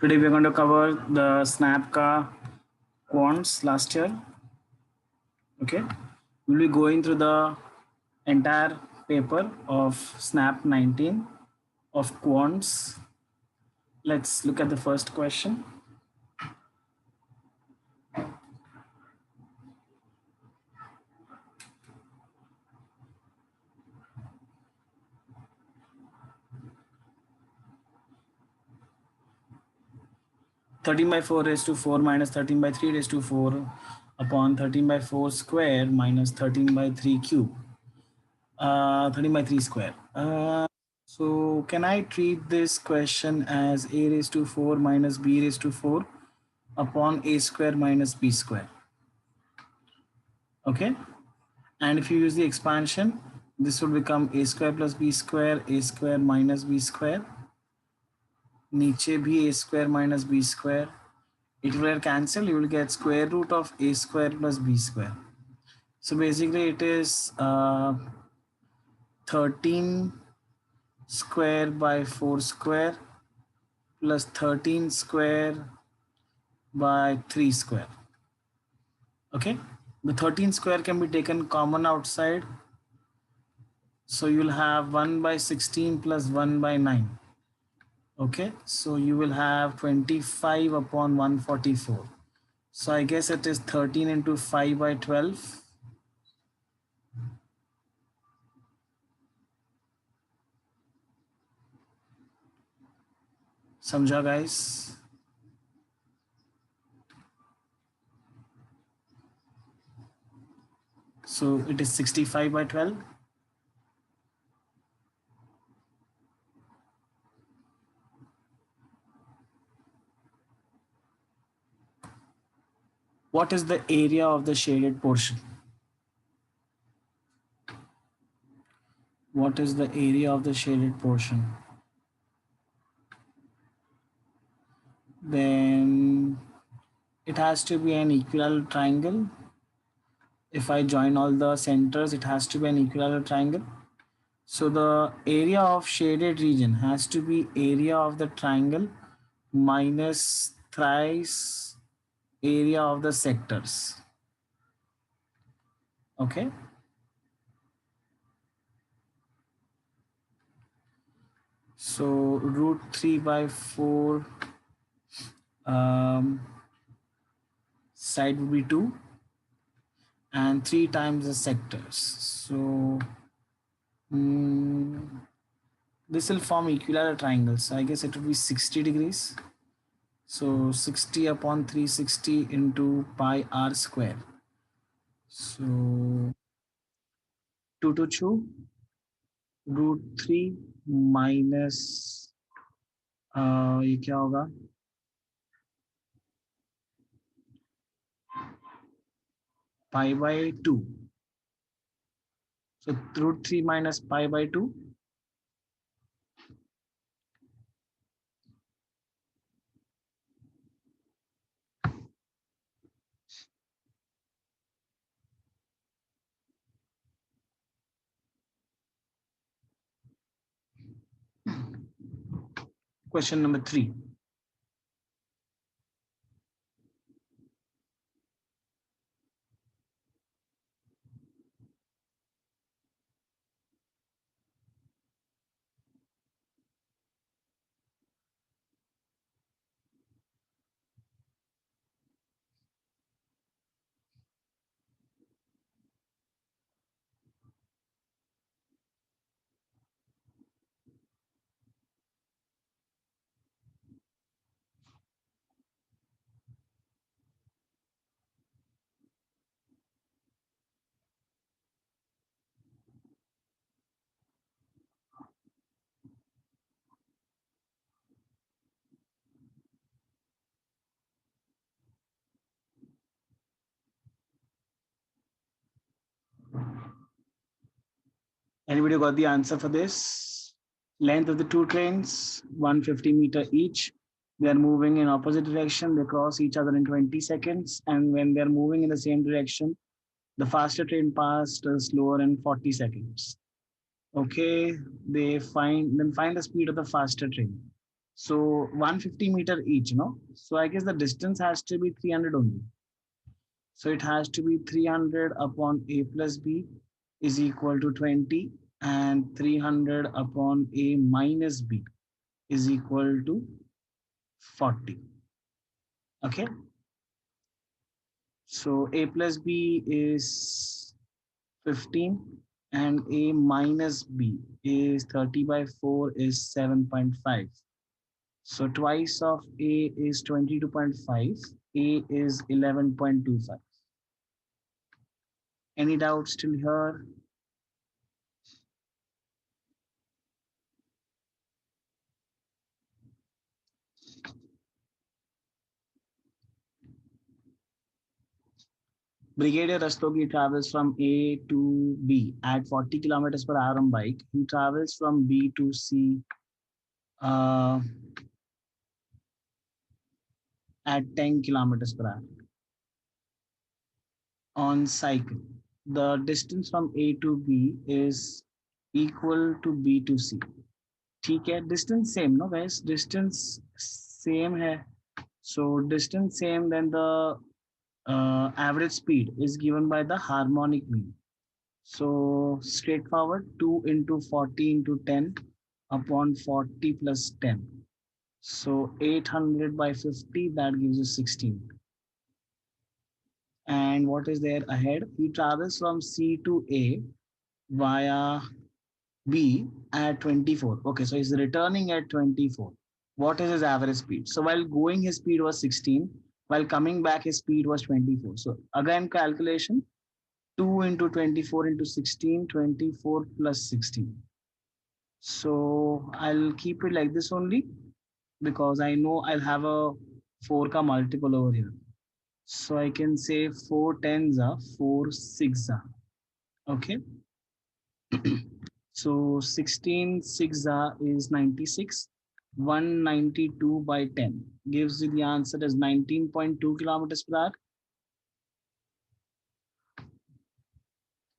Today we're going to cover the Snapka Quants last year. Okay, we'll be going through the entire paper of Snap 19 of Quants. Let's look at the first question. Thirteen by 4 raised to 4 minus 13 by 3 raised to 4 upon 13 by 4 square minus 13 by 3 cube. 13 by 3 square. So can I treat this question as a raised to 4 minus b raised to 4 upon a square minus b square? Okay, and if you use the expansion, this would become a square plus b square, a square minus b square. नीचे भी a square minus b square. It will cancel. You will get square root of a square plus b square. So basically it is 13 square by 4 square plus 13 square by 3 square. Okay, the 13 square can be taken common outside. So you'll have 1 by 16 plus 1 by 9. Okay, so you will have 25 upon 144. So I guess it is 13 into 5 by 12. Samjha guys? So it is 65 by 12. What is the area of the shaded portion? What is the area of the shaded portion? Then it has to be an equilateral triangle. If I join all the centers, it has to be an equilateral triangle. So the area of shaded region has to be area of the triangle minus thrice area of the sectors. Okay. So root 3 by 4 side would be 2 and 3 times the sectors. So this will form equilateral triangles. So I guess it would be 60 degrees. So 60 upon 360 into pi r square. So 2 to 2 root 3 minus ये क्या होगा pi by 2. So root 3 minus pi by 2. Question number 3. Anybody got the answer for this? Length of the two trains, 150 meter each. They are moving in opposite direction. They cross each other in 20 seconds. And when they're moving in the same direction, the faster train passed slower in 40 seconds. Okay, they find the speed of the faster train. So 150 meter each, no? So I guess the distance has to be 300 only. So it has to be 300 upon a plus b is equal to 20, and 300 upon a minus b is equal to 40. Okay. So a plus b is 15 and a minus b is 30 by 4 is 7.5. So twice of a is 22.5, a is 11.25. Any doubts still here? Brigadier Rastogi travels from A to B at 40 kilometers per hour on bike. He travels from B to C uh, at 10 kilometers per hour on cycle. The distance from A to B is equal to B to C. ठीक है, distance same, no guys? Distance same है. So distance same, then the average speed is given by the harmonic mean. So straightforward, 2 into 40 into 10 upon 40 plus 10. So 800 by 50, that gives you 16. And what is there ahead? He travels from C to A via B at 24. Okay, so he's returning at 24. What is his average speed? So while going, his speed was 16. While coming back, his speed was 24. So again, calculation, 2 into 24 into 16, 24 plus 16. So I'll keep it like this only because I know I'll have a 4 ka multiple over here. So I can say 4 tens are 4 six are. Okay. So 16 6 is 96. 192 by 10 gives you the answer as 19.2 kilometers per hour.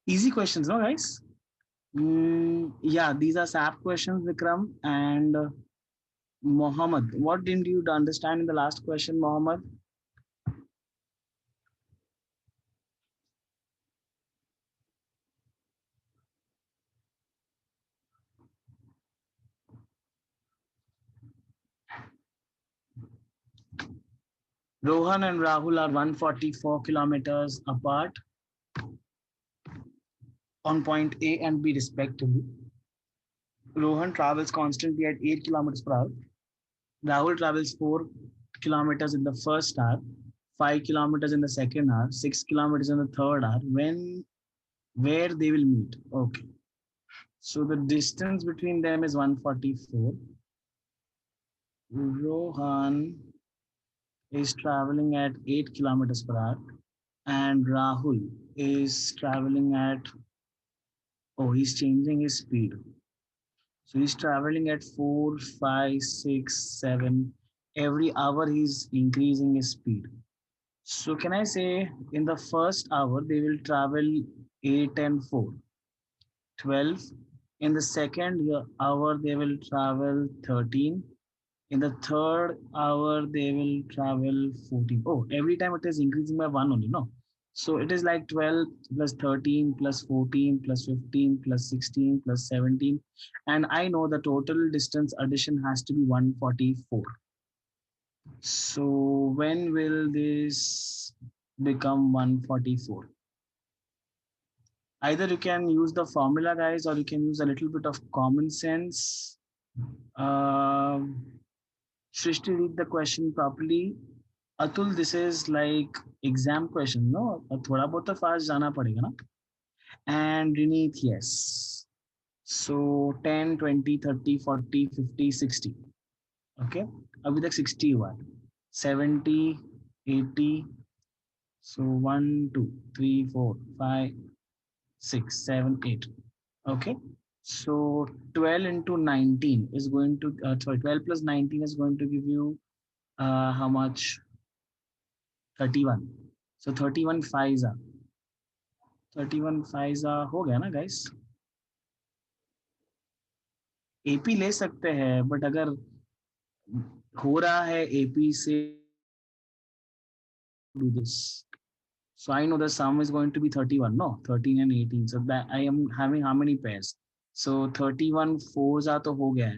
Easy questions, no, guys? Yeah, these are SAP questions, Vikram and Mohammed. What didn't you understand in the last question, Mohammed? Rohan and Rahul are 144 kilometers apart on point A and B respectively. Rohan travels constantly at 8 kilometers per hour. Rahul travels 4 kilometers in the first hour, 5 kilometers in the second hour, 6 kilometers in the third hour. Where they will meet? Okay. So the distance between them is 144. Rohan is traveling at 8 kilometers per hour and Rahul is traveling at, oh, he's changing his speed. So he's traveling at 4, 5, 6, 7. Every hour he's increasing his speed. So can I say in the first hour they will travel 8 and 4, 12. In the second hour they will travel 13. In the third hour they will travel 14. Oh, every time it is increasing by one only, no? So it is like 12 plus 13 plus 14 plus 15 plus 16 plus 17. And I know the total distance addition has to be 144. So when will this become 144? Either you can use the formula, guys, or you can use a little bit of common sense. Shrishti, read the question properly. Atul, this is like exam question, no? थोड़ा बहुत तो fast जाना पड़ेगा ना? And Rinit, yes. So 10, 20, 30, 40, 50, 60. Okay? अभी तक 60 हुआ है. 70, 80. So 1, 2, 3, 4, 5, 6, 7, 8. Okay? So 12 into 19 is going to, 12 plus 19 is going to give you how much? 31. So 31 fives are. 31 fives are हो गया ना guys? AP ले सकते हैं, but अगर हो रहा है AP से do this. So I know the sum is going to be 31, no? 13 and 18. So that I am having how many pairs? So 31 fours are to ho gaya.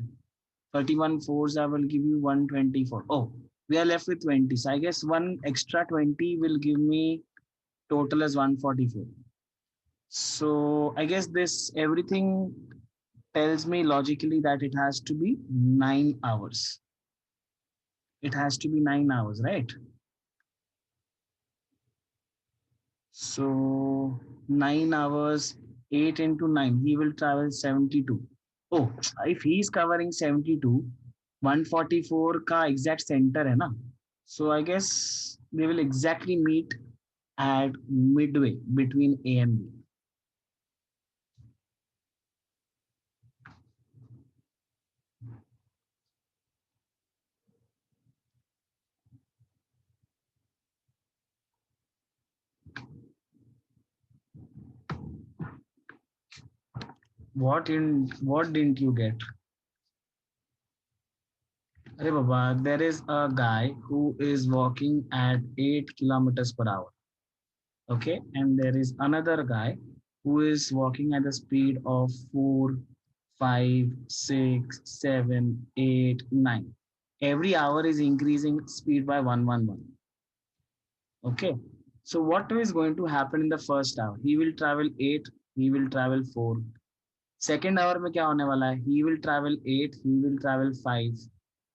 31 fours I will give you 124. Oh, we are left with 20. So I guess one extra 20 will give me total as 144. So I guess this everything tells me logically that it has to be 9 hours. It has to be 9 hours, right? So 9 hours, 8 into 9, he will travel 72. Oh, if he is covering 72, 144 ka exact center hai na. So I guess they will exactly meet at midway between A and B. What didn't you get? Arey Baba, there is a guy who is walking at 8 kilometers per hour. Okay, and there is another guy who is walking at the speed of 4, 5, 6, 7, 8, 9. Every hour is increasing speed by 111. Okay, so what is going to happen in the first hour? He will travel 8, he will travel 4. Second hour में क्या होने वाला है? He will travel 8, he will travel 5.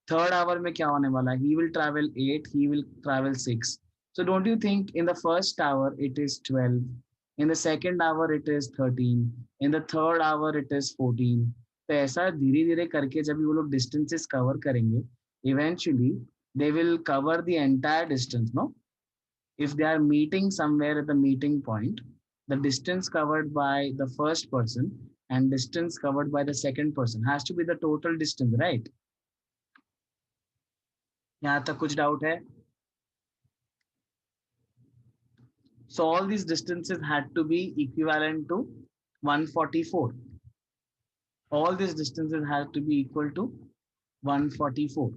Third hour में क्या होने वाला है? He will travel 8, he will travel 6. So don't you think in the first hour it is 12, in the second hour it is 13, in the third hour it is 14. तो ऐसा धीरे धीरे करके जब वो लोग distances cover करेंगे, eventually they will cover the entire distance, no? If they are meeting somewhere at the meeting point, the distance covered by the first person and distance covered by the second person has to be the total distance, right? यहाँ तक कुछ doubt है? So all these distances had to be equivalent to 144. All these distances had to be equal to 144.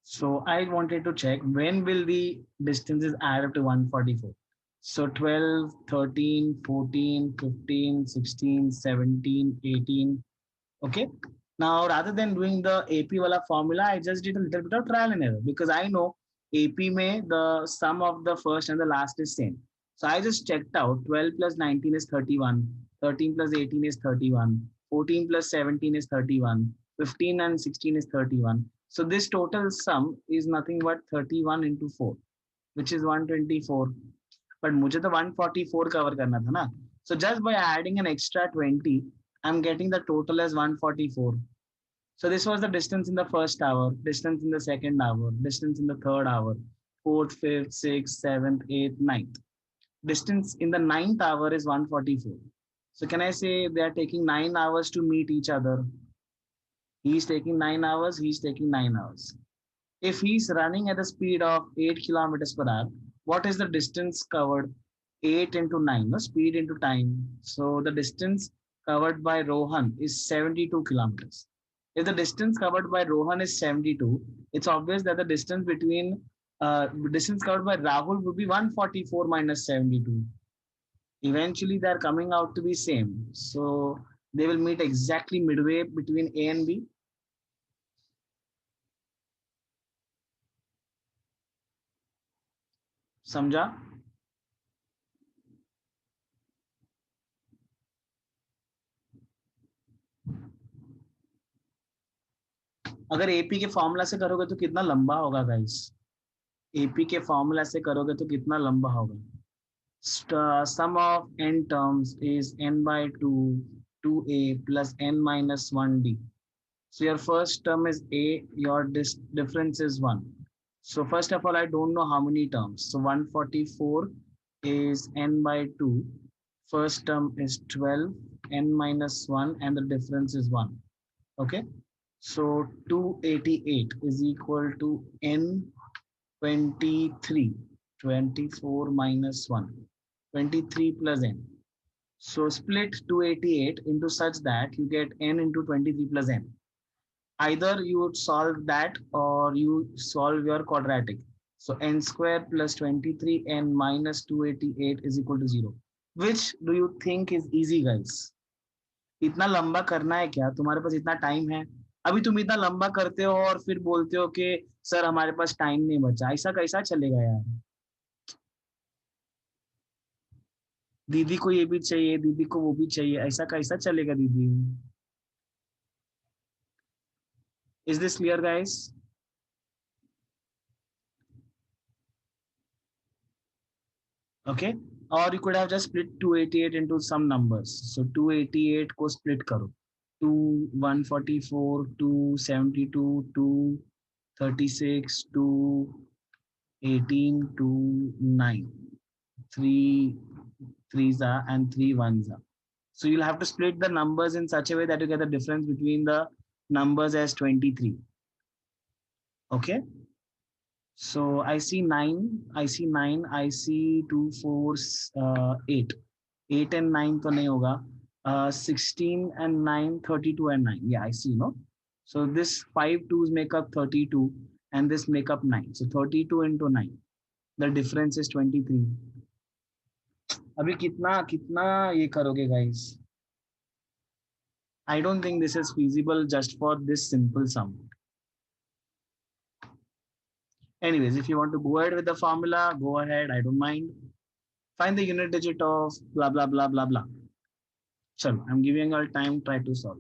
So I wanted to check when will the distances add up to 144. So 12, 13, 14, 15, 16, 17, 18. Okay. Now, rather than doing the AP wala formula, I just did a little bit of trial and error because I know AP may the sum of the first and the last is same. So I just checked out 12 plus 19 is 31, 13 plus 18 is 31, 14 plus 17 is 31, 15 and 16 is 31. So this total sum is nothing but 31 into 4, which is 124. But मुझे तो 144 cover करना था ना. So just by adding an extra 20, I'm getting the total as 144. So this was the distance in the first hour, distance in the second hour, distance in the third hour, fourth, fifth, sixth, seventh, eighth, ninth. Distance in the ninth hour is 144. So can I say they are taking 9 hours to meet each other? He's taking 9 hours, he's taking 9 hours. If he's running at the speed of 8 kilometers per hour, what is the distance covered? 8 into 9, no? Speed into time. So the distance covered by Rohan is 72 kilometers. If the distance covered by Rohan is 72, it's obvious that the distance covered by Rahul would be 144 minus 72. Eventually, they're coming out to be same. So they will meet exactly midway between A and B. समझा? अगर AP के formula से करोगे तो कितना लंबा होगा guys? AP के फॉर्मूला से करोगे तो कितना लंबा होगा? Sum of n terms is n by 2, 2a plus n minus 1d. So your first term is a, your difference is 1. So first of all, I don't know how many terms. So 144 is n by 2. First term is 12, n minus 1, and the difference is 1. Okay. So 288 is equal to n 23. 24 minus 1. 23 plus n. So split 288 into such that you get n into 23 plus n. Either you would solve that or you solve your quadratic. So n square plus 23n minus 288 is equal to 0. Which do you think is easy, guys? इतना लंबा करना है क्या? तुम्हारे पास इतना time है? अभी तुम इतना लंबा करते हो और फिर बोलते हो कि सर हमारे पास टाइम नहीं बचा. ऐसा कैसा चलेगा यार? दीदी को ये भी चाहिए, दीदी को वो भी चाहिए, ऐसा कैसा चलेगा दीदी? Is this clear guys? Okay, or you could have just split 288 into some numbers. So 288 को split करो. 2 144 272 236 218 9 3 threes are and 3 ones are. So you'll have to split the numbers in such a way that you get the difference between the numbers as 23. Okay. So I see 9, I see 9, I see 2, 4, 8. 8 and 9 तो नहीं होगा. 16 and 9, 32 and 9. Yeah, I see, no? So this 5 2s make up 32 and this make up 9. So 32 into 9. The difference is 23. अभी कितना कितना ये करोगे guys? I don't think this is feasible just for this simple sum. Anyways, if you want to go ahead with the formula, go ahead. I don't mind. Find the unit digit of blah, blah, blah, blah, blah. Chalo, I'm giving you all time. Try to solve.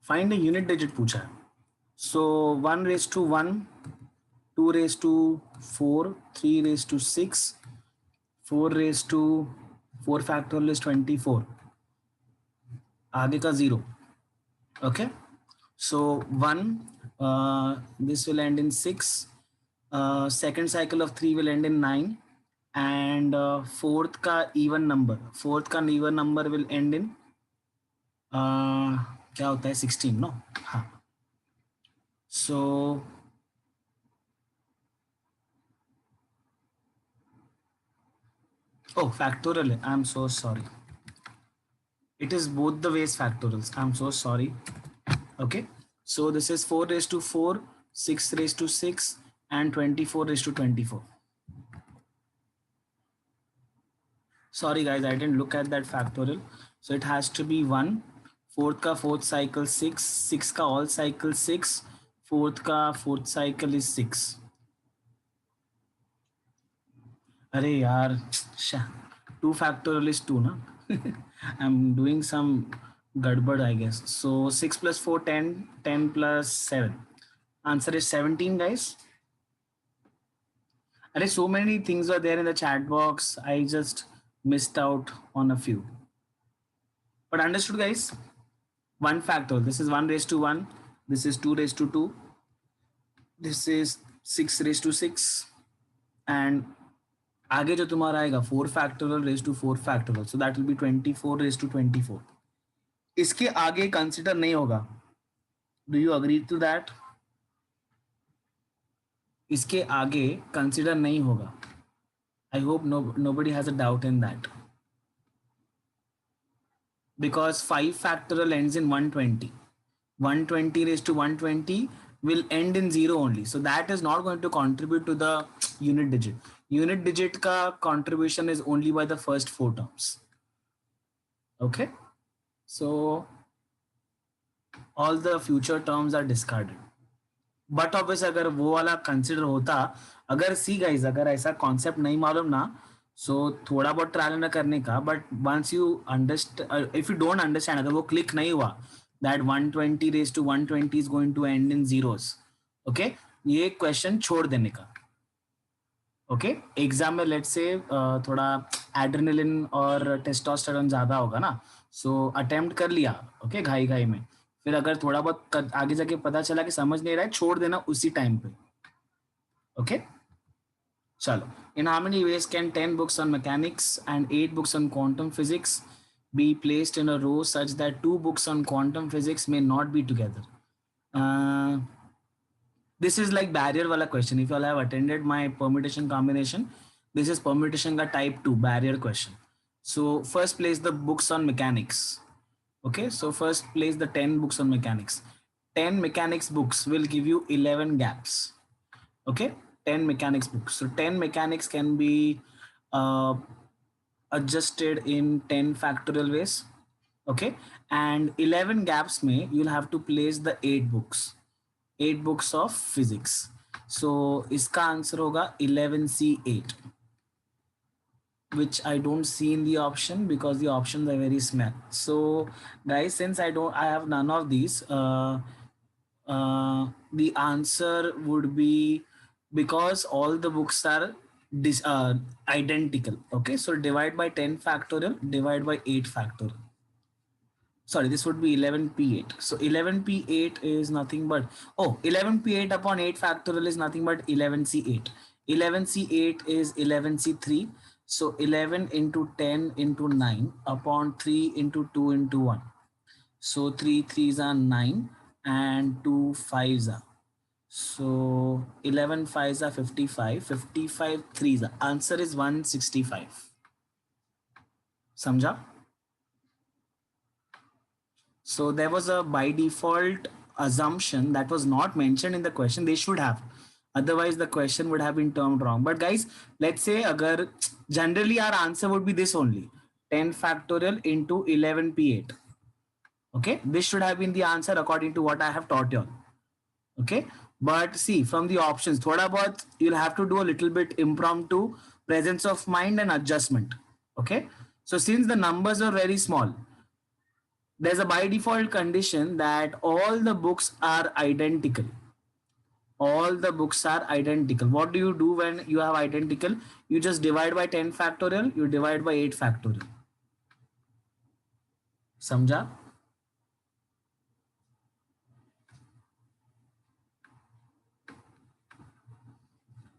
Find the unit digit पूछा है. So 1 raised to 1, 2 raised to 4, 3 raised to 6, 4 raised to 4 factorial is 24. आगे का 0. Okay. So 1, this will end in 6. Second cycle of 3 will end in 9. And fourth का even number. Fourth का even number will end in क्या होता है 16, no? हाँ. So oh, factorial. I'm so sorry. It is both the ways factorials. I'm so sorry. Okay. So this is 4 raised to 4, 6 raised to 6, and 24 raised to 24. Sorry guys, I didn't look at that factorial. So it has to be 1. Fourth का fourth cycle 6, 6 का all cycle 6, fourth का fourth cycle is 6. अरे यार, 2 factorial is 2 ना? I'm doing some gadbad I guess. So 6 plus 4 10, 10 plus 7. Answer is 17 guys. अरे so many things were there in the chat box. I just missed out on a few. But understood guys? 1 factorial. This is 1 raised to 1. This is 2 raised to 2. This is 6 raised to 6. And आगे जो तुम्हारा आएगा 4 factorial raised to 4 factorial. So that will be 24 raised to 24. इसके आगे consider नहीं होगा. Do you agree to that? इसके आगे कंसिडर नहीं होगा. I hope nobody has a doubt in that. Because 5 factorial ends in 120. 120 raised to 120 will end in 0 only. So that is not going to contribute to the unit digit. Unit digit ka contribution is only by the first 4 terms. Okay. So all the future terms are discarded. But obviously अगर वो वाला consider होता, अगर see guys अगर ऐसा concept नहीं मालूम ना, सो थोड़ा बहुत ट्रायल ना करने का, but once you understand, if you don't understand, अगर वो क्लिक नहीं हुआ that 120 raise to 120 is going to end in zeros, okay, ये क्वेश्चन छोड़ देने का. ओके, एग्जाम में लेट्स से थोड़ा एड्रेनलिन और टेस्टोस्टेरोन ज्यादा होगा ना, सो अटेम्प्ट कर लिया, ओके, घाई घाई में, फिर अगर थोड़ा बहुत आगे जाके पता चला कि समझ नहीं रहा है, छोड़ देना उसी टाइम पे. ओके, चलो. In how many ways can 10 books on mechanics and 8 books on quantum physics be placed in a row such that 2 books on quantum physics may not be together? This is like barrier wala question. If you all have attended my permutation combination, this is permutation ka type 2 barrier question. So first place the books on mechanics. Okay, so first place the 10 books on mechanics. 10 mechanics books will give you 11 gaps. Okay, 10 mechanics books. So 10 mechanics can be uh, adjusted in 10 factorial ways. Okay, and 11 gaps में you'll have to place the 8 books. 8 books of physics. So इसका answer होगा 11C8, which I don't see in the option because the options are very small. So guys, since I have none of these, the answer would be, because all the books are identical. Okay, so divide by 10 factorial, divide by 8 factorial. Sorry, this would be 11P8. So 11P8 is nothing but, 11P8 upon 8 factorial is nothing but 11C8. 11C8 is 11C3. So 11 into 10 into 9 upon 3 into 2 into 1. So 3 3s are 9 and 2 5s are. So 11 5s are 55. 55 3s are. Answer is 165. Samjha? So there was a by default assumption that was not mentioned in the question. They should have. Otherwise, the question would have been termed wrong. But guys, let's say agar generally our answer would be this only. 10 factorial into 11P8. Okay, this should have been the answer according to what I have taught you all. Okay, but see from the options, thoda bahut you'll have to do a little bit impromptu, presence of mind and adjustment. Okay, so since the numbers are very small, there's a by default condition that all the books are identical. All the books are identical. What do you do when you have identical? You just divide by 10 factorial, you divide by 8 factorial. Samjha?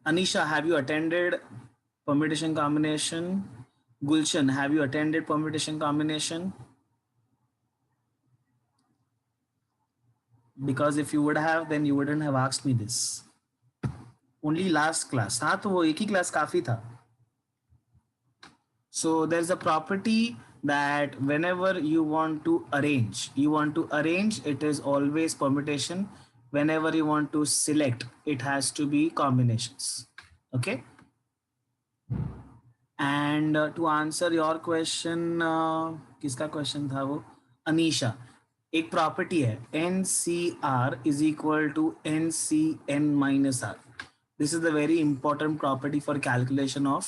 Anisha, have you attended permutation combination? Gulshan, have you attended permutation combination? Because if you would have, then you wouldn't have asked me this. Only last class. हाँ तो वो एक ही class काफी था. So there's a property that whenever you want to arrange, it is always permutation. Whenever you want to select, it has to be combinations. Okay. And to answer your question, किसका question था वो? Anisha. एक property है NCR is equal to NCN minus R. This is the very important property for calculation of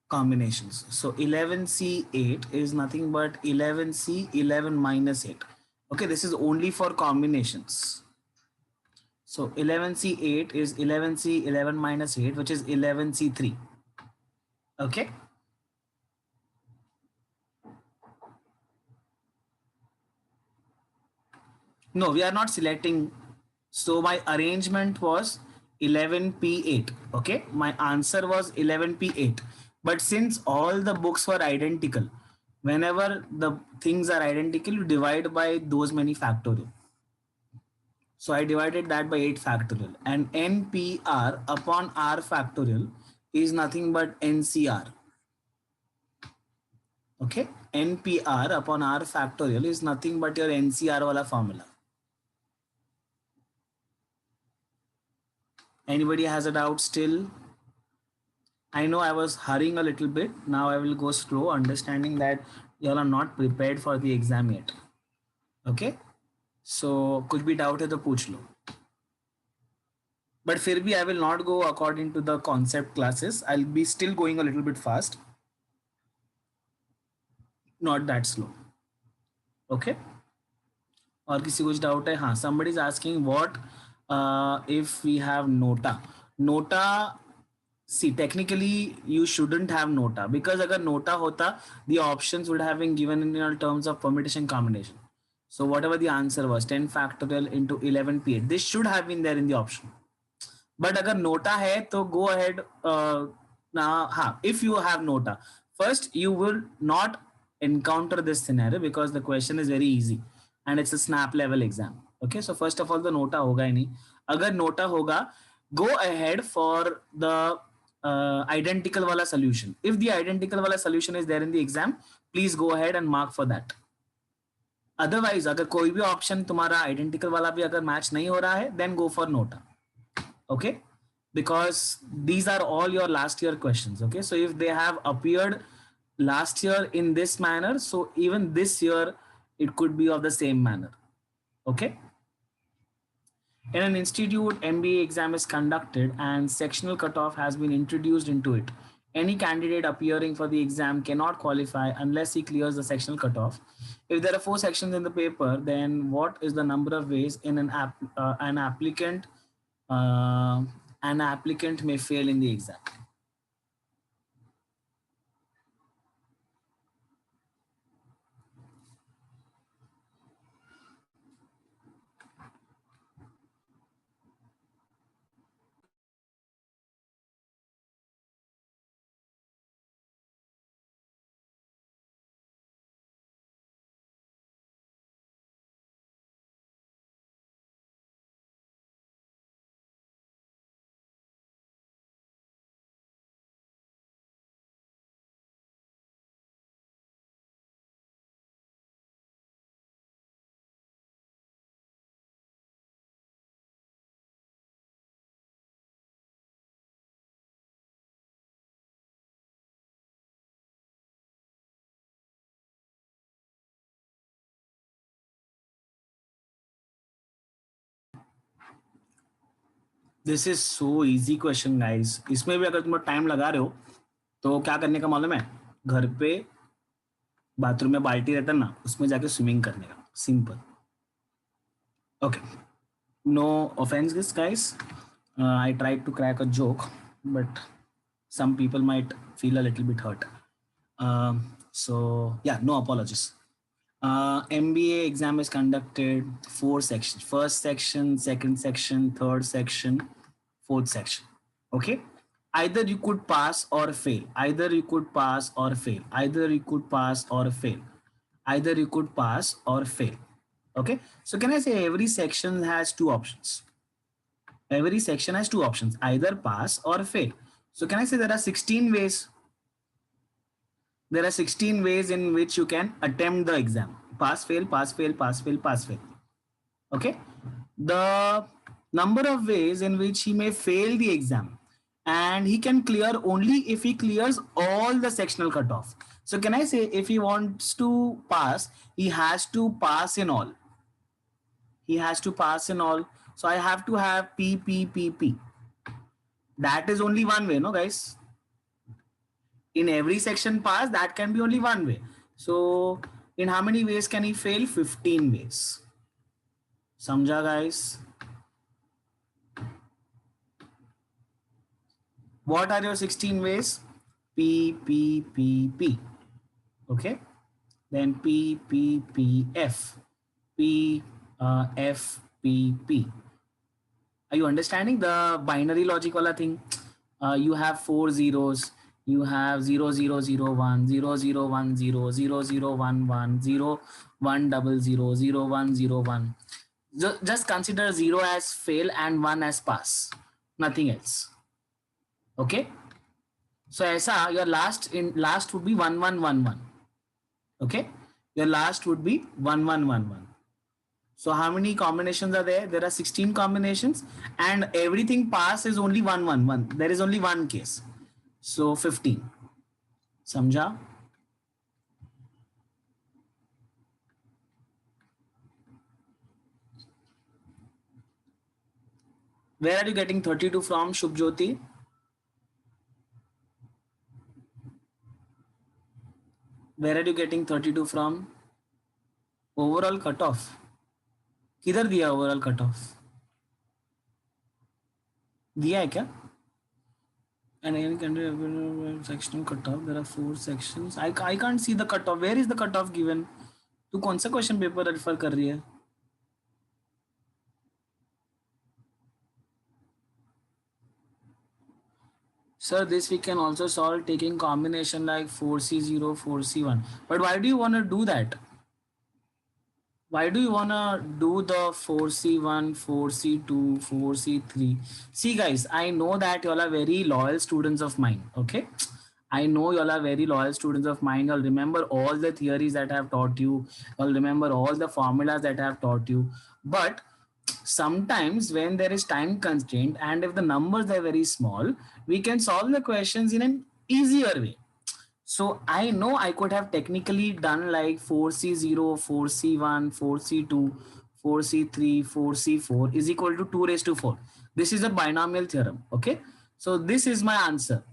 combinations. So 11C8 is nothing but 11C 11 minus 8. Okay, this is only for combinations. So 11C8 is 11C 11 minus 8, which is 11C3. Okay. No, we are not selecting. So my arrangement was 11p8. Okay, my answer was 11p8. But since all the books were identical, whenever the things are identical, you divide by those many factorial. So I divided that by 8 factorial, and NPR upon R factorial is nothing but NCR. Okay, NPR upon R factorial is nothing but your NCR wala formula. Anybody has a doubt still? I know I was hurrying a little bit. Now I will go slow, understanding that you all are not prepared for the exam yet. Okay, so कुछ भी doubt है तो पूछ लो. But फिर भी I will not go according to the concept classes. I'll be still going a little bit fast. Not that slow. Okay. और किसी कुछ डाउट है? हाँ, somebody is asking what if we have nota. Nota, see, technically you shouldn't have nota, because अगर nota होता, the options would have been given in your terms of permutation combination. So whatever the answer was, 10 factorial into 11p8, this should have been there in the option. But अगर NOTA है तो go ahead. हाँ, if you have nota, first you will not encounter this scenario because the question is very easy and it's a snap level exam. Okay, so first of all the nota होगा ही नहीं. अगर nota होगा, go ahead for the identical wala solution. If the identical wala solution is there in the exam, please go ahead and mark for that. Otherwise, अगर कोई भी option तुम्हारा identical वाला भी अगर match नहीं हो रहा है, then go for nota. Okay, because these are all your last year questions. Okay, so if they have appeared last year in this manner, so even this year it could be of the same manner. Okay, in an institute MBA exam is conducted and sectional cutoff has been introduced into it. Any candidate appearing for the exam cannot qualify unless he clears the sectional cutoff. If there are 4 sections in the paper, then what is the number of ways in an applicant may fail in the exam? This is so easy question guys. इसमें भी अगर तुम time लगा रहे हो तो क्या करने का मालूम है? घर पे बाथरूम में बाल्टी रहता है ना, उसमें जाके स्विमिंग करने का. Simple. Okay, no offence this guys. I tried to crack a joke but some people might feel a little bit hurt. So yeah, no apologies. MBA exam is conducted 4 sections: first section, second section, third section, fourth section. Okay, either you could pass or fail, either you could pass or fail, either you could pass or fail, either you could pass or fail. Okay, so can I say every section has 2 options? Every section has 2 options, either pass or fail. So can I say there are 16 ways? There are 16 ways in which you can attempt the exam: pass, fail, pass, fail, pass, fail, pass, fail. Okay, the number of ways in which he may fail the exam, and he can clear only if he clears all the sectional cutoff. So can I say if he wants to pass, he has to pass in all. He has to pass in all. So I have to have P, P, P, P. That is only one way, no guys? In every section pass, that can be only one way. So in how many ways can he fail? 15 ways. Samjha guys? What are your 16 ways? P, P, P, P. Okay, then P, P, P, F, P, FPP. Are you understanding the binary logic wala thing? You have four zeros. You have 0001, 0010, 0011, 0100, 0101. Just consider zero as fail and one as pass. Nothing else. Okay. So ऐसा your last would be 1111. Okay. Your last would be 1111. So how many combinations are there? There are 16 combinations, and everything pass is only 111. There is only one case. So 15. Samjha? Where are you getting 32 from, Shubhjyoti? Where are you getting 32 from? Overall cutoff. किधर दिया overall cut off? दिया है क्या? And any country sectional cutoff. There are four sections. I can't see the cutoff. Where is the cutoff given? तू कौन सा question paper refer कर रही है? Sir, this we can also solve taking combination like 4C0, 4C1. But why do you want to do that? Why do you want to do the 4C1, 4C2, 4C3? See guys, I know that you all are very loyal students of mine, okay? I know you all are very loyal students of mine. You'll remember all the theories that I have taught you. You'll remember all the formulas that I have taught you. But sometimes when there is time constraint and if the numbers are very small, we can solve the questions in an easier way. So I know I could have technically done like 4C0, 4C1, 4C2, 4C3, 4C4 is equal to 2 raised to 4. This is a binomial theorem. Okay. So this is my answer.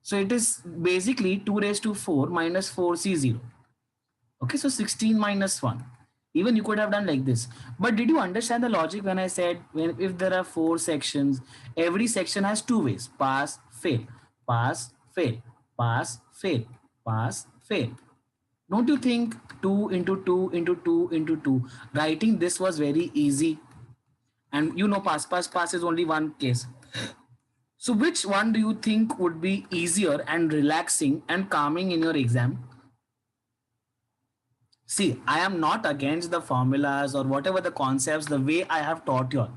So it is basically 2 raised to 4 minus 4C0. Okay. So 16 minus 1. Even you could have done like this. But did you understand the logic when I said if there are four sections, every section has two ways: pass, fail, pass, fail, pass, fail, pass, fail. Don't you think 2 into 2 into 2 into 2, writing this was very easy? And you know, pass, pass, pass is only one case. So which one do you think would be easier and relaxing and calming in your exam? See, I am not against the formulas or whatever the concepts, the way I have taught you all.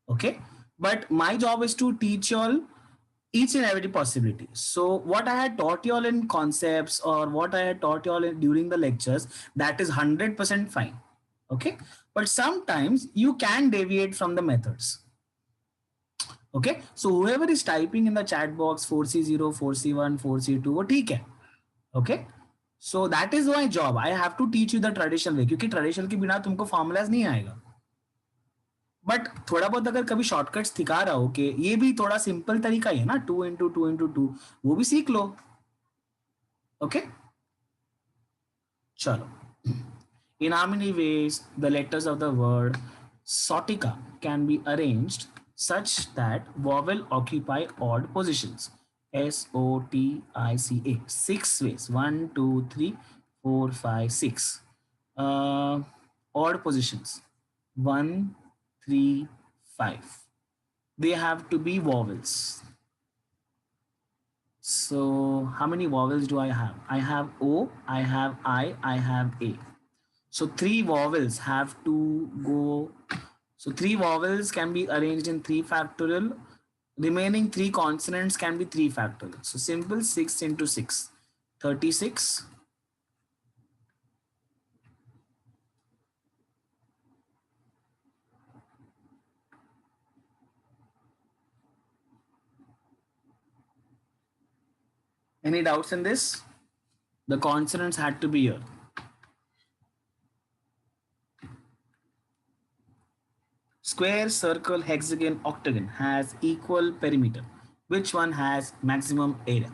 Okay. But my job is to teach you all each and every possibility. So what I had taught you all in concepts or what I had taught you all during the lectures, that is 100% fine. Okay. But sometimes you can deviate from the methods. Okay. So whoever is typing in the chat box 4C0, 4C1, 4C2, वो ठीक है. Okay. So that is my job. I have to teach you the traditional way क्योंकि traditional के बिना तुमको formulas नहीं आएगा. But थोड़ा बहुत अगर कभी शॉर्टकट्स दिखा रहा हो कि ये भी थोड़ा सिंपल तरीका ही है ना, 2 into 2 into 2, वो भी सीख लो. ओके चलो. In how many ways the letters of the word Sotica can be arranged such that vowel occupy odd positions? Sotica. 6 ways. 1, 2, 3, 4, 5, 6. Odd positions. 1, 3, 5. They have to be vowels. So how many vowels do I have? I have O, I have I have A. So three vowels have to go. So three vowels can be arranged in 3 factorial. Remaining 3 consonants can be 3 factorial. So simple 6 into 6. 36. Any doubts in this? The consonants had to be here. Square, circle, hexagon, octagon has equal perimeter. Which one has maximum area?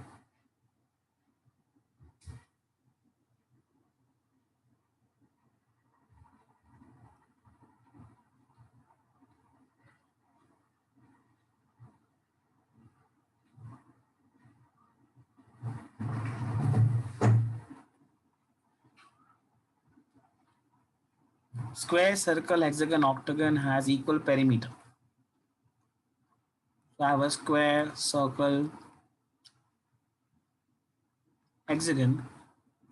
Square, circle, hexagon, octagon has equal perimeter. So I have a square, circle, hexagon,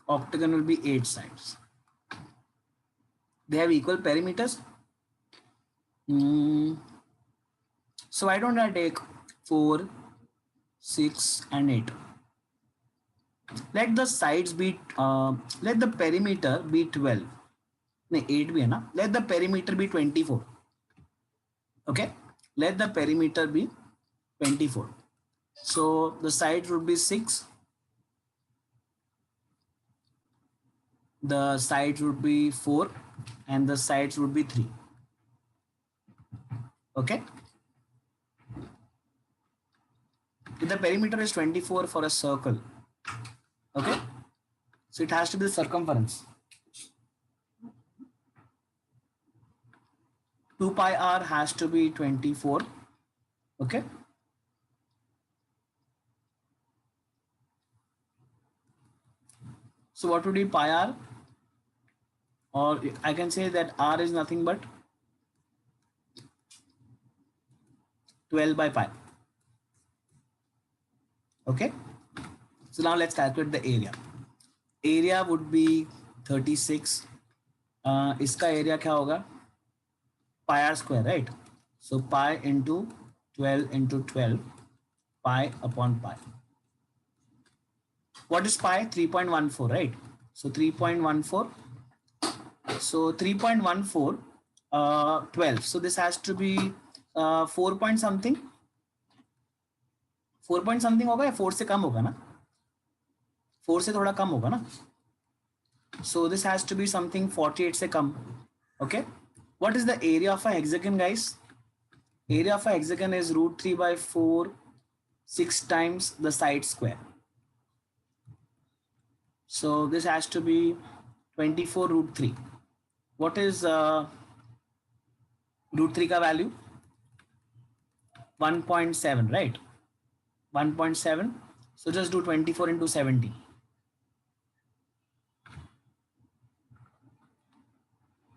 octagon will be 8 sides. They have equal perimeters. So why don't I take 4, 6 and 8? Let the sides be, let the perimeter be 12. No, 8 bhi hai na? Let the perimeter be 24. Okay? Let the perimeter be 24. So the sides would be 6. The sides would be 4 and the sides would be 3. Okay? If the perimeter is 24 for a circle, okay? So it has to be the circumference. 2 pi r has to be 24. Okay? So what would be pi r? Or I can say that r is nothing but 12 by pi. Okay? So now let's calculate the area. Area would be 36. इसका area क्या होगा? Pi r square, right? So pi into 12 into 12, pi upon pi. What is pi? 3.14, right? So 3.14. So 3.14, 12. So this has to be 4 point something. 4 point something होगा या 4 से कम होगा ना? 4 से थोड़ा कम होगा ना? So this has to be something 48 से कम. Okay? What is the area of a hexagon, guys? Area of a hexagon is root 3 by 4, 6 times the side square. So this has to be 24 root 3. What is root 3 ka value? 1.7, right? 1.7. So just do 24 into 70.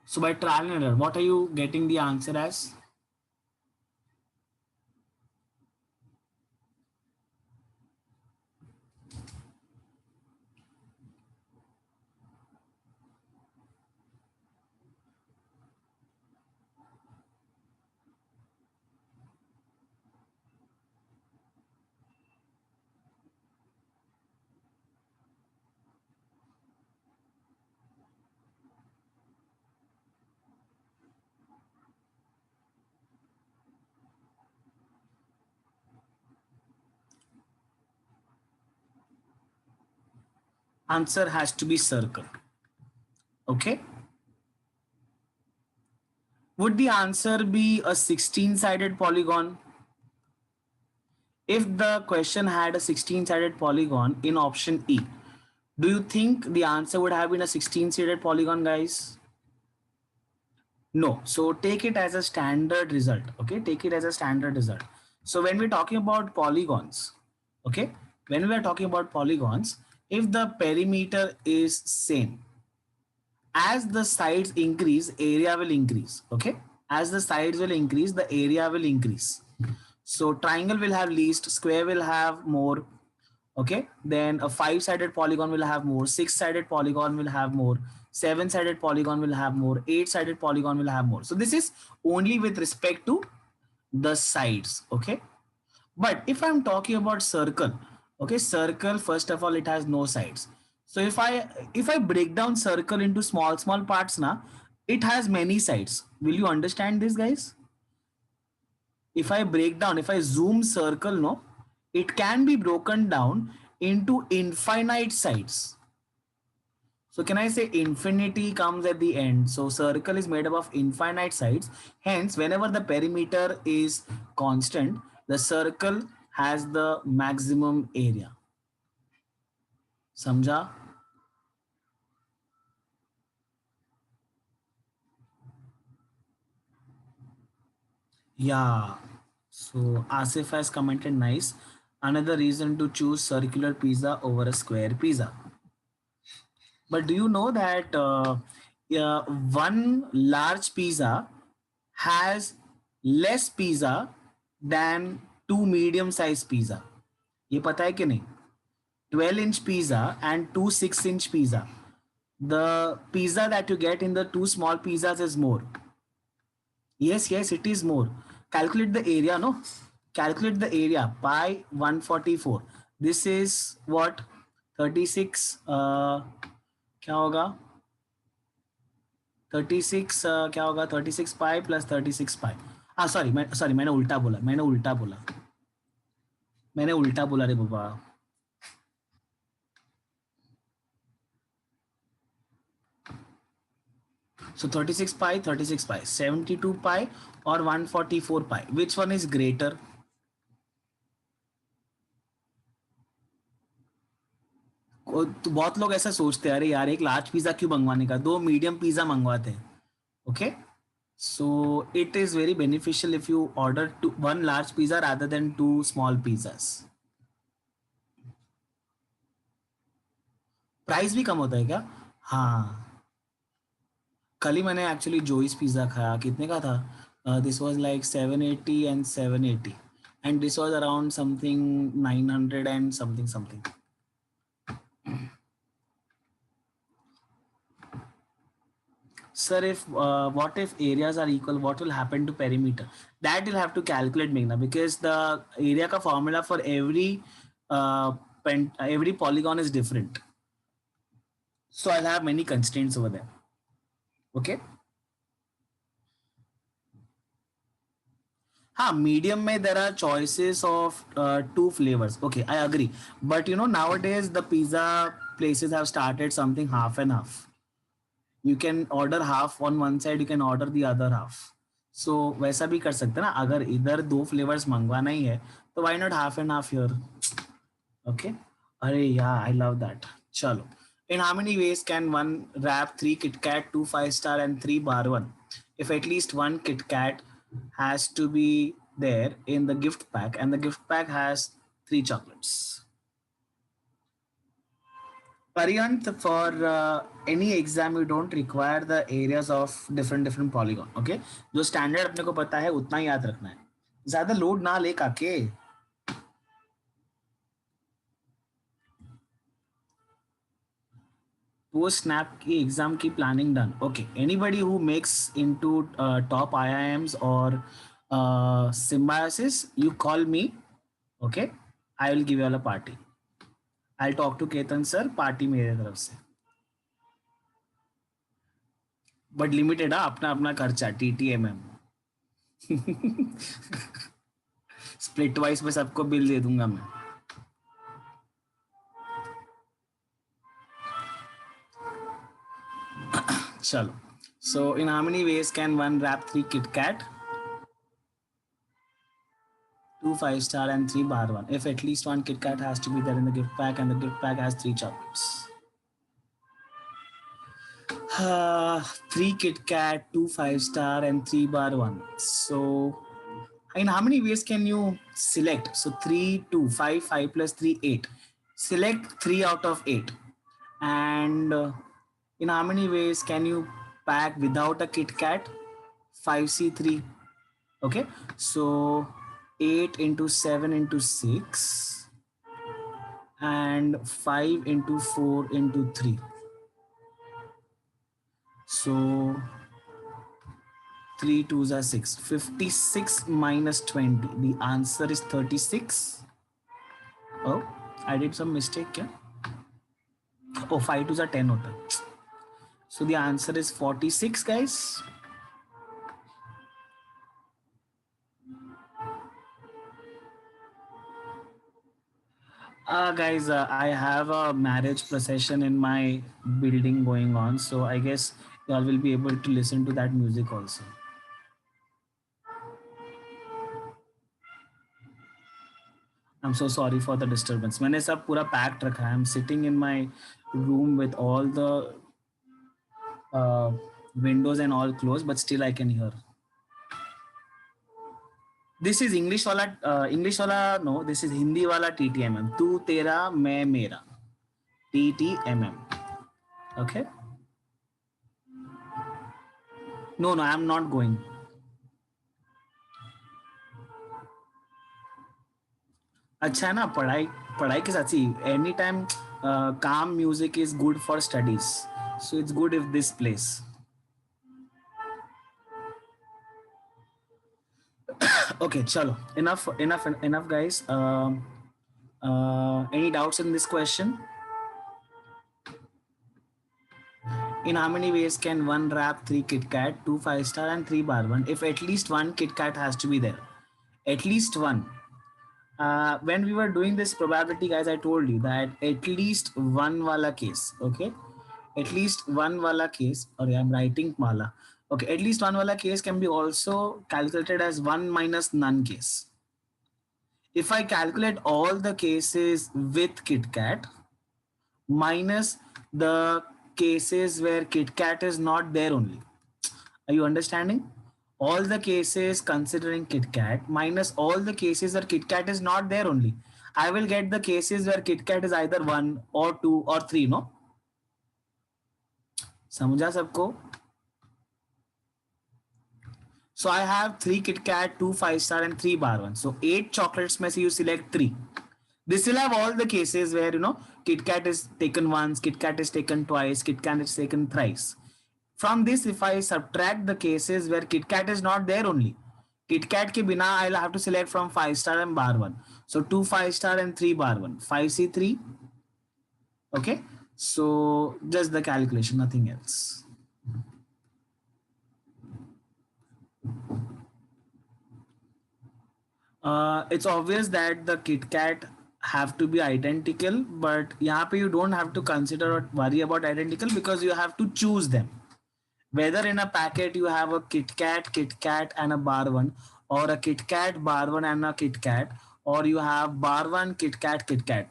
So by trial and error, what are you getting the answer as? Answer has to be circle. Okay. Would the answer be a 16-sided polygon? If the question had a 16-sided polygon in option E, do you think the answer would have been a 16-sided polygon, guys? No. So take it as a standard result. Okay. Take it as a standard result. So when we're talking about polygons, okay, when we are talking about polygons, if the perimeter is same, as the sides increase, area will increase. Okay. As the sides will increase, the area will increase. So triangle will have least, square will have more. Okay. Then a 5-sided polygon will have more, 6-sided polygon will have more, 7-sided polygon will have more, 8-sided polygon will have more. So this is only with respect to the sides. Okay. But if I'm talking about circle, okay, circle, first of all, it has no sides. So if I break down circle into small parts now, it has many sides. Will you understand this, guys? If I break down, if I zoom circle, no, it can be broken down into infinite sides. So can I say infinity comes at the end? So circle is made up of infinite sides. Hence, whenever the perimeter is constant, the circle has the maximum area. Samjha? Yeah. So Asif has commented nice. Another reason to choose circular pizza over a square pizza. But do you know that one large pizza has less pizza than two medium size pizza. ये पता है कि नहीं? 12-inch pizza and two 6-inch pizza. The pizza that you get in the two small pizzas is more. Yes, yes, it is more. Calculate the area, no? Calculate the area. Pi 144. This is what? 36. क्या होगा? 36 क्या होगा? 36 pi plus 36 पाई. Sorry मैंने उल्टा बोला. मैंने उल्टा बोला रे बाबा. So 36 pi, 72 pi or 144 pi. Which one is greater? तो बहुत लोग ऐसा सोचते हैं, अरे यार एक लार्ज पिज्जा क्यों मंगवाने का, दो मीडियम पिज्जा मंगवाते हैं. Okay, so it is very beneficial if you order one large pizza rather than two small pizzas. Price भी कम होता है क्या? हाँ, कल ही मैंने एक्चुअली जोइस पिज्जा खाया. कितने का था? This was like 780 and 780 and this was around something 900 and something. Sir, if what if areas are equal, what will happen to perimeter? That you'll have to calculate, Meghna, because the area ka formula for every polygon is different. So I'll have many constraints over there. Okay. हाँ, medium में there are choices of two flavors. Okay, I agree. But you know, nowadays the pizza places have started something half and half. You can order half on one side, you can order the other half. So वैसा भी कर सकते हैं ना, अगर इधर दो flavours मंगवाना ही है तो why not half and half here? Okay. अरे yeah, I love that. चलो. In how many ways can one wrap 3 Kit Kat, 2 5-star and 3 bar 1? If at least one Kit Kat has to be there in the gift pack and the gift pack has 3 chocolates. Pariyant, for any exam you don't require the areas of different polygon. Okay, जो standard अपने को पता है उतना ही याद रखना है, ज्यादा लोड ना ले काके. Post snap की एग्जाम की planning done. Okay, anybody who makes into top IIMs और symbiosis, you call me. Okay, I will give you all a party. I'll talk to Ketan sir, party मेरे तरफ से, but limited. अपना अपना खर्चा, TTMM. Split wise में सबको bill दे दूंगा मैं. चलो. So in how many ways can one wrap 3 Kit Kat, 2 5-star and 3 bar 1? If at least one Kit Kat has to be there in the gift pack and the gift pack has 3 chocolates. 3 Kit Kat, 2 5-star and 3 bar 1. So in how many ways can you select? So 3 2 5 5 plus 3 8. Select 3 out of 8. And in how many ways can you pack without a Kit Kat? 5C3. Okay, so 8 into 7 into 6 and 5 into 4 into 3. So 3 2s are 6. 56 minus 20. The answer is 36. Oh, I did some mistake. Yeah? Oh, 5 2s are 10 hota. So the answer is 46, guys. Guys, I have a marriage procession in my building going on, so I guess y'all will be able to listen to that music also. I'm so sorry for the disturbance. मैंने सब पूरा packed रखा है. I'm sitting in my room with all the windows and all closed, but still I can hear. This is English wala, no, this is Hindi wala TTMM. तू तेरा मैं मेरा, TTMM. Okay. No, no, I'm not going. अच्छा है ना, पढ़ाई पढ़ाई के साथ ही एनी टाइम काम music is good for studies, so it's good if this place. Okay, chalo, enough guys. Any doubts in this question? In how many ways can one wrap three Kit Kat, two 5 star, and three bar one? If at least one Kit Kat has to be there, at least one. When we were doing this probability, guys, I told you that at least one wala case. Okay, at least one wala case. Or I'm writing mala. Okay, at least one wala case can be also calculated as one minus none case. If I calculate all the cases with Kit Kat minus the cases where Kit Kat is not there only. Are you understanding? All the cases considering Kit Kat minus all the cases where Kit Kat is not there only. I will get the cases where Kit Kat is either 1 or 2 or 3, no? समझा सबको? So I have 3 Kit Kat, 2 5 star and 3 bar 1. So 8 chocolates में से you select 3. This will have all the cases where Kit Kat is taken once, Kit Kat is taken twice, Kit Kat is taken thrice. From this, if I subtract the cases where Kit Kat is not there only, Kit Kat ke bina I'll have to select from 5 star and bar 1. So 2 5 star and 3 bar 1. 5C3. Okay. So just the calculation, nothing else. It's obvious that the Kit Kat have to be identical, but यहाँ पे you don't have to consider or worry about identical because you have to choose them. Whether in a packet you have a Kit Kat and a bar 1, or a Kit Kat, bar 1 and a Kit Kat, or you have bar 1, Kit Kat.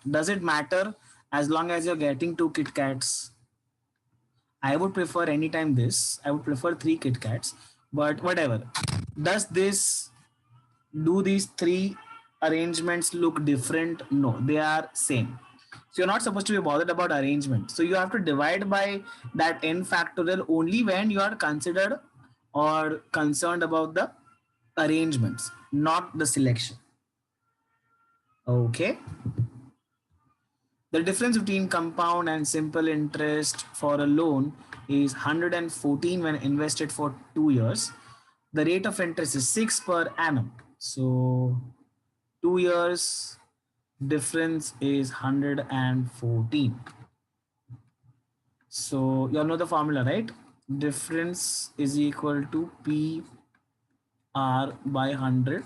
Does it matter as long as you're getting 2 Kit Kats? I would prefer anytime this. I would prefer 3 Kit Kats, but whatever. Does this do these 3 arrangements look different? No, they are same. So you're not supposed to be bothered about arrangement. So you have to divide by that n factorial only when you are considered or concerned about the arrangements, not the selection. Okay. The difference between compound and simple interest for a loan is 114 when invested for 2 years. The rate of interest is 6 per annum. So 2 years difference is 114. So you all know the formula, right? Difference is equal to P R by 100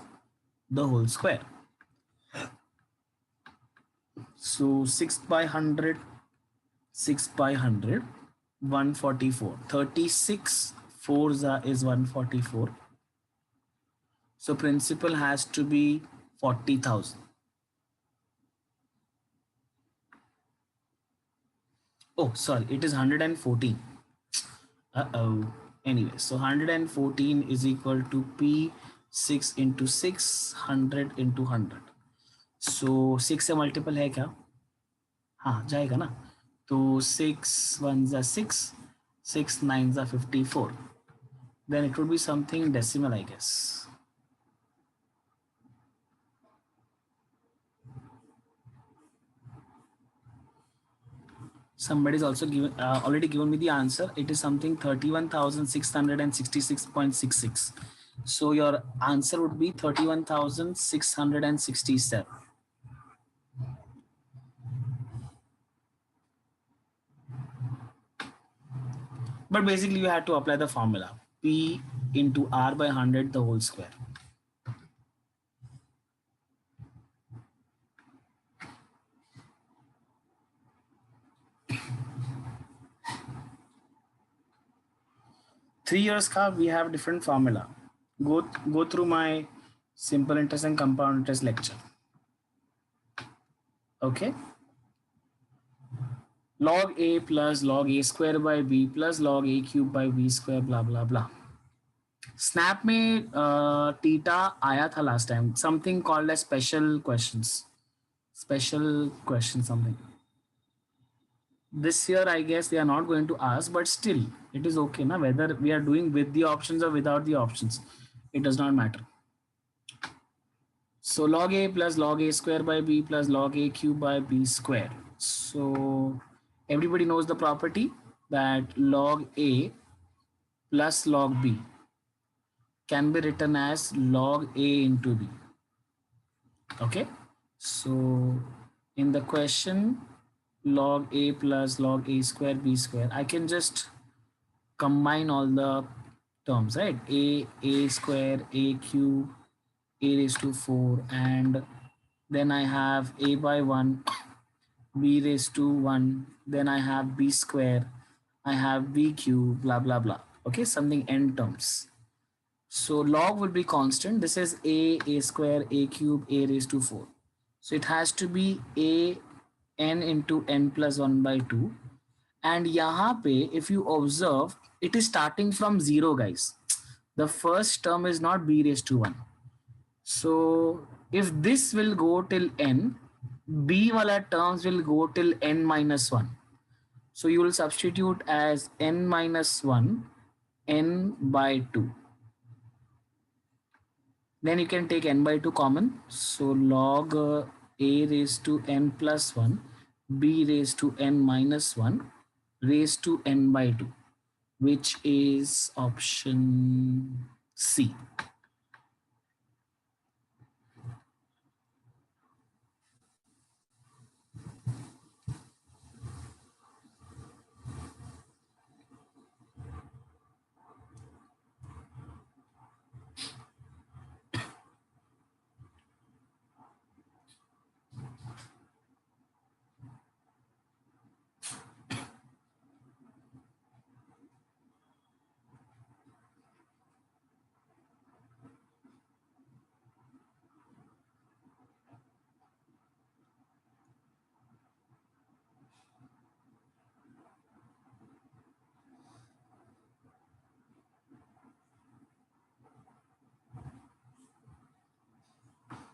the whole square. So 6 by 100, 6 by 100, 144. 36 4s is 144. So principal has to be 40,000. Oh, sorry, it is 114. Anyway, so 114 is equal to P 6 into 6, 100 into 100. So 6 से multiple है क्या? हाँ जाएगा ना. तो 6 1s are 6, 6 9s are 54. Then it would be something decimal, I guess. Somebody's also given already given me the answer. It is something 31,666.66. So your answer would be 31,667. But basically you have to apply the formula P into R by 100 the whole square. Three years ka we have different formula. Go through my simple interest and compound interest lecture. Okay. Log A plus log A square by B plus log A cube by B square blah blah blah. Snap में theta आया था last time. Something called as special questions. Special question something. This year, I guess they are not going to ask, but still, it is okay, na? Whether we are doing with the options or without the options, it does not matter. So log a plus log a square by b plus log a cube by b square. So everybody knows the property that log a plus log b can be written as log a into b. Okay. So in the question, log a plus log a square b square, I can just combine all the terms, right? A square, a cube, a raised to 4, and then I have a by 1, b raised to 1, then I have b square, I have b cube, blah blah blah. Okay, something n terms. So log will be constant. This is a square, a cube, a raised to 4. So it has to be a n into n plus 1 by 2. And यहाँ पे, if you observe, it is starting from 0, guys. The first term is not b raised to 1. So if this will go till n, b wala terms will go till n minus 1. So you will substitute as n minus 1, n by 2. Then you can take n by 2 common. So log a raised to n plus 1, b raised to n minus 1, raised to n by 2, which is option C.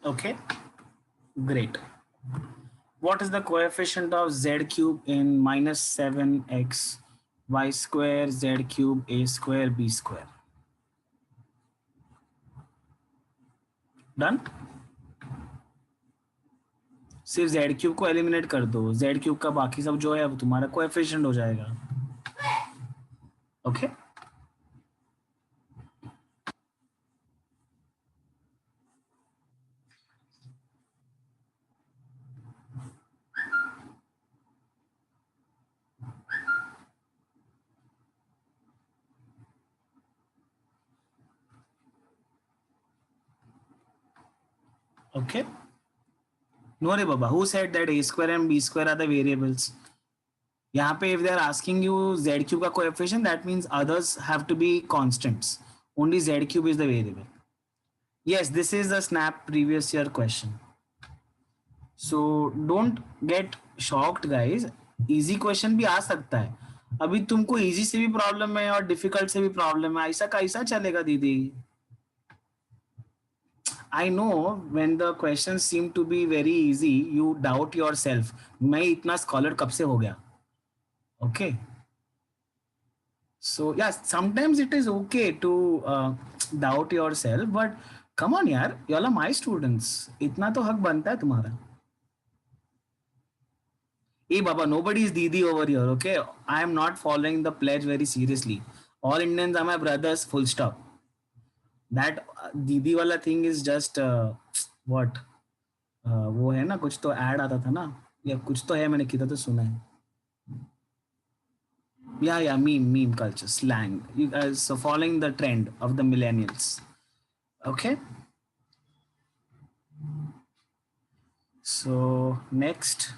Okay, great. What is the coefficient of z cube in minus 7x y square z cube a square b square? Done? सिर्फ z cube को eliminate कर दो, z cube का बाकी सब जो है वो तुम्हारा कोएफिशिएंट हो जाएगा. Okay okay. No re baba, who said that a square and b square are the variables? यहाँ पे if they are asking you z cube का coefficient, that means others have to be constants. Only z cube is the variable. Yes, this is a snap previous year question. So don't get shocked guys. Easy question भी आ सकता है. अभी तुमको easy से भी problem है और difficult से भी प्रॉब्लम है. ऐसा कैसा चलेगा दीदी? I know when the questions seem to be very easy, you doubt yourself. मैं इतना scholar कब से हो गया? Okay. So yeah, sometimes it is okay to doubt yourself, but come on यार, you all are my students. इतना तो हक बनता है तुम्हारा. Hey Baba, nobody is Didi over here, okay? I am not following the pledge very seriously. All Indians are my brothers, full stop. That Didi वाला thing is just what? वो है ना, कुछ तो ad आता था ना, या कुछ तो है, मैंने किधर तो सुना है. Yeah, meme culture, slang. You guys are following the trend of the millennials. Okay. So next.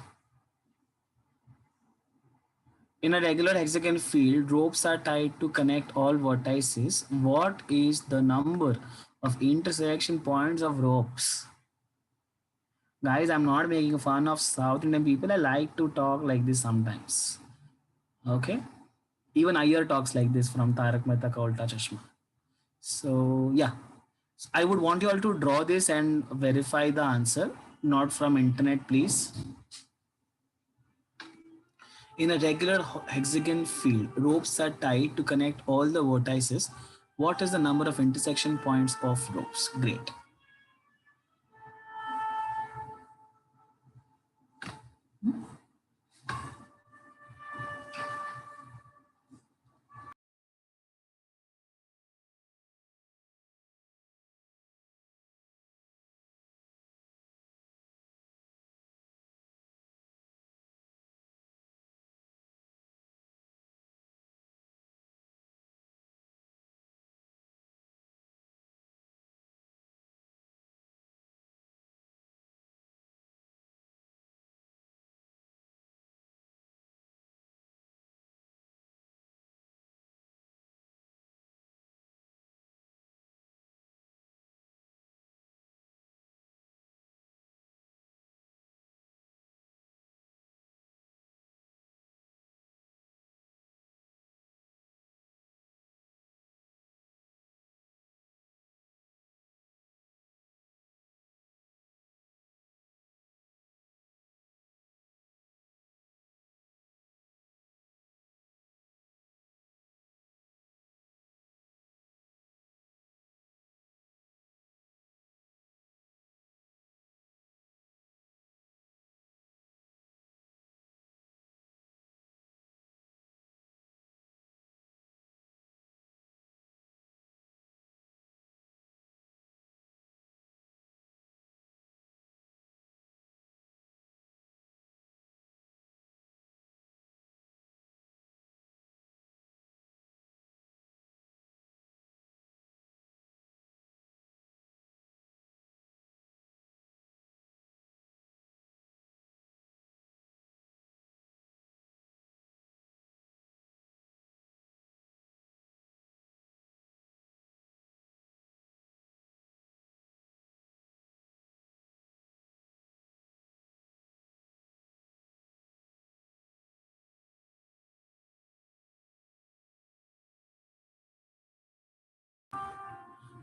In a regular hexagon field, ropes are tied to connect all vertices. What is the number of intersection points of ropes? Guys, I'm not making fun of South Indian people. I like to talk like this sometimes. Okay. Even Iyer talks like this from Tarak Mehta Ka Ulta Chashma. So yeah, I would want you all to draw this and verify the answer, not from internet, please. In a regular hexagon field, ropes are tied to connect all the vertices. What is the number of intersection points of ropes? Great.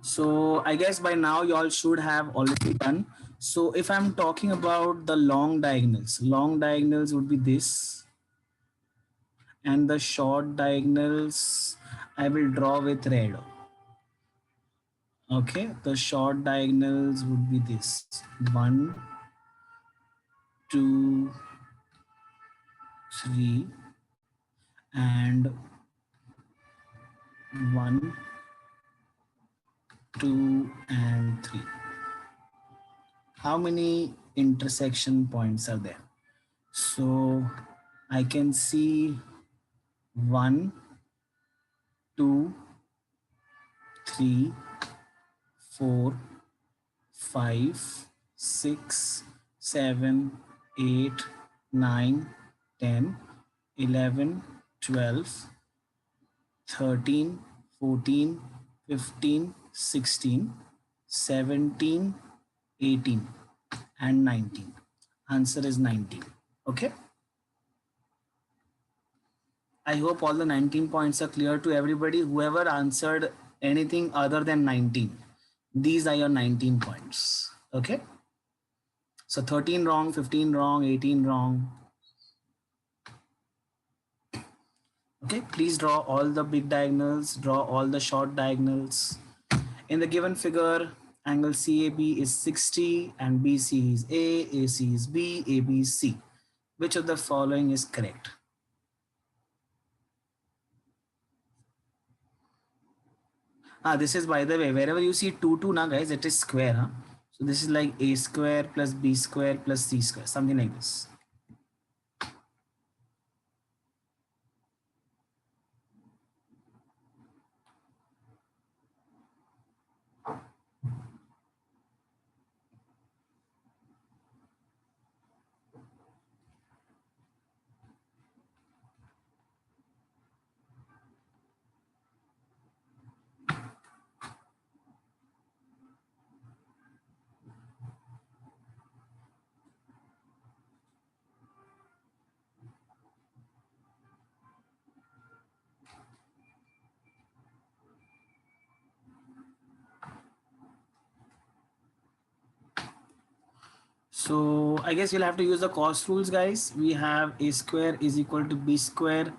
So I guess by now you all should have already done. So if I'm talking about the long diagonals would be this, and the short diagonals I will draw with red. Okay, the short diagonals would be this: 1, 2, 3, and 1, 2, and 3. How many intersection points are there? So I can see 1, 2, 3, 4, 5, 6, 7, 8, 9, 10, 11, 12, 13, 14, 15, 16, 17, 18, and 19. Answer is 19. I hope all the 19 points are clear to everybody. Whoever answered anything other than 19, these are your 19 points. Okay. So 13 wrong, 15 wrong, 18 wrong. Okay. Please draw all the big diagonals, draw all the short diagonals. In the given figure, angle CAB is 60 and BC is A, AC is B, AB is C. Which of the following is correct? This is, by the way, wherever you see 2 2 now guys, it is square. Huh? So this is like A square plus B square plus C square, something like this. So I guess you'll have to use the cost rules, guys. We have a square is equal to b square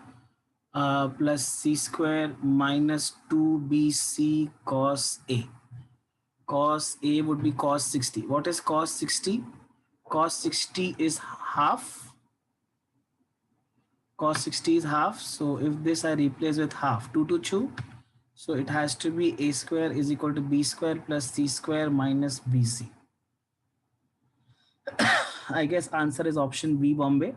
plus c square minus 2bc cos a. Cos a would be cos 60. What is cos 60? Cos 60 is half. Cos 60 is half. So if this I replace with half, 2 to 2. So it has to be a square is equal to b square plus c square minus bc. I guess answer is option B, Bombay.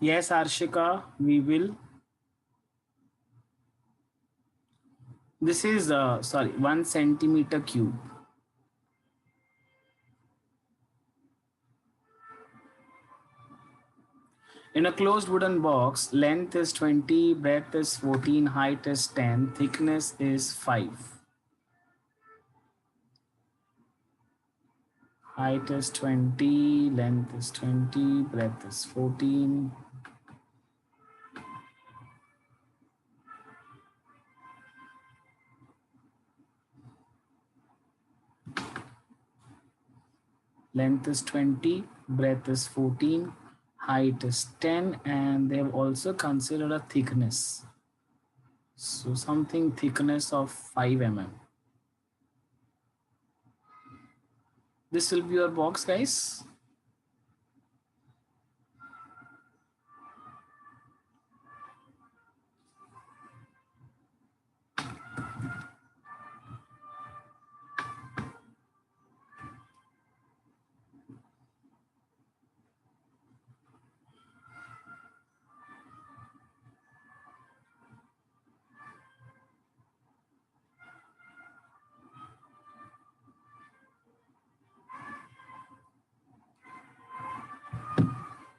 Yes, Arshika, we will. This is, sorry, 1 centimeter cube. In a closed wooden box, length is 20, breadth is 14, height is 10, thickness is 5. Height is 20, length is 20, breadth is 14. Length is 20, breadth is 14, height is 10, and they have also considered a thickness. So something thickness of 5 mm. This will be your box, guys.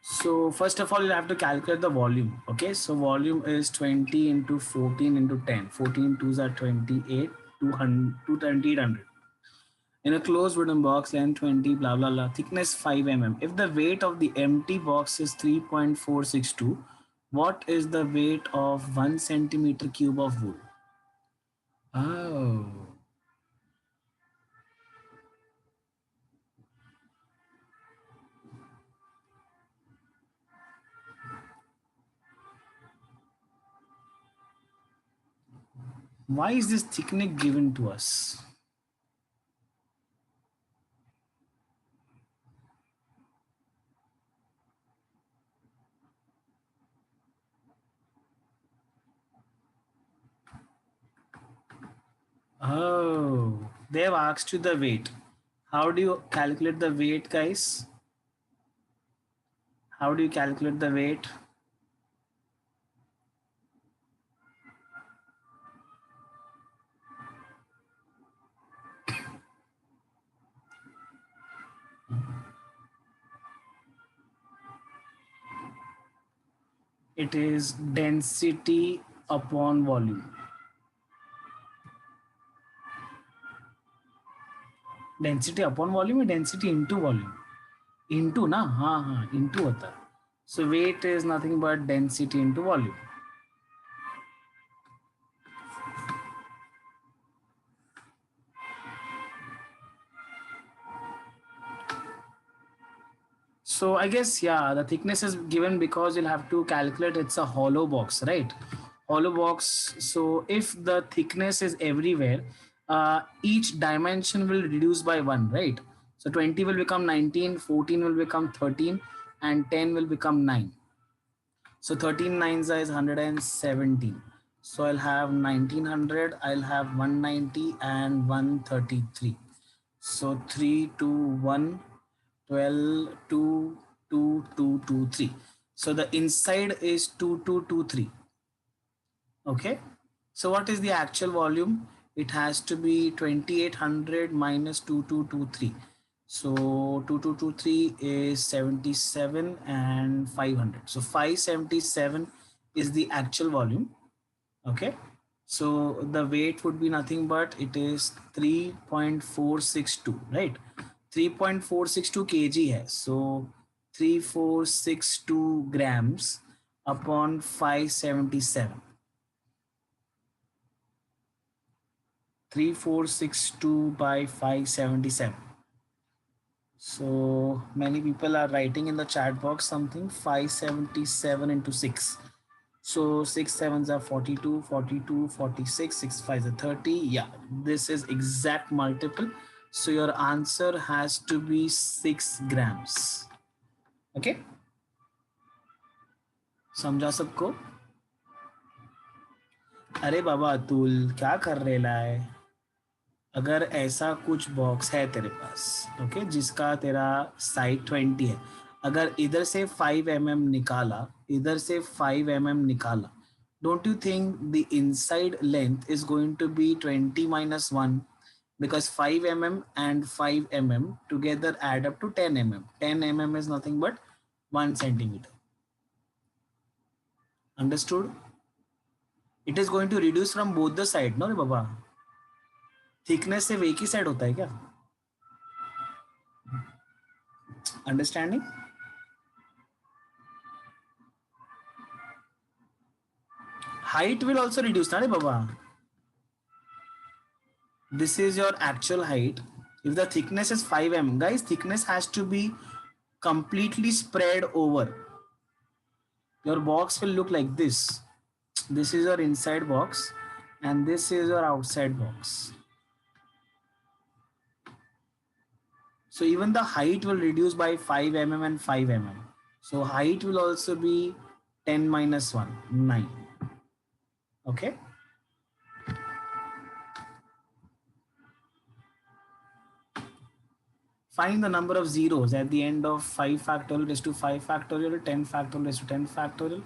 So first of all, you have to calculate the volume. Okay, so volume is 20 into 14 into 10. 14 twos are 28, 200, 2800. In a closed wooden box, length 20, blah, blah, blah, thickness 5 mm. If the weight of the empty box is 3.462, what is the weight of 1 centimeter cube of wood? Oh. Why is this thickness given to us? Oh, they have asked you the weight. How do you calculate the weight, guys? How do you calculate the weight? It is density upon volume. Density upon volume or density into volume? Into na? हाँ into होता है. So weight is nothing but density into volume. So I guess, yeah, the thickness is given because you'll have to calculate it's a hollow box, right? Hollow box. So if the thickness is everywhere, each dimension will reduce by 1, right? So 20 will become 19, 14 will become 13, and 10 will become 9. So 13 nines is 117. So I'll have 1900, I'll have 190 and 133. So 3, 2, 1, 12, 2, 2, 2, 2, 3. So the inside is 2223. Okay. So what is the actual volume? It has to be 2800 minus 2223. So 2223 is 77 and 500. So 577 is the actual volume. Okay. So the weight would be nothing but it is 3.462, right? 3.462 kg hai. So 3462 grams upon 577. 3462 by 577. So many people are writing in the chat box something 577 into 6. So 6 sevens are 42, 42, 46, 6 fives are 30. Yeah, this is exact multiple. So your answer has to be 6 grams. Okay. समझा सबको? अरे बाबा अतुल क्या कर रहे है? अगर ऐसा कुछ बॉक्स है तेरे पास, ओके, जिसका तेरा साइज 20 है, अगर इधर से 5 mm निकाला, इधर से 5 mm निकाला, don't you think the inside length is going to be 20 minus 1, because 5 mm and 5 mm together add up to 10 mm. 10 mm is nothing but 1 centimeter. Understood? It is going to reduce from both the side, no रे बाबा? Thickness सिर्फ एक ही side होता है क्या? Understanding? Height will also reduce, na re baba? This is your actual height. If the thickness is 5 mm, guys, thickness has to be completely spread over. Your box will look like this. This is your inside box and this is your outside box. So even the height will reduce by 5 mm and 5 mm. So height will also be 10 minus 1, 9. Okay. Find the number of zeros at the end of 5 factorial raised to 5 factorial, 10 factorial raised to 10 factorial.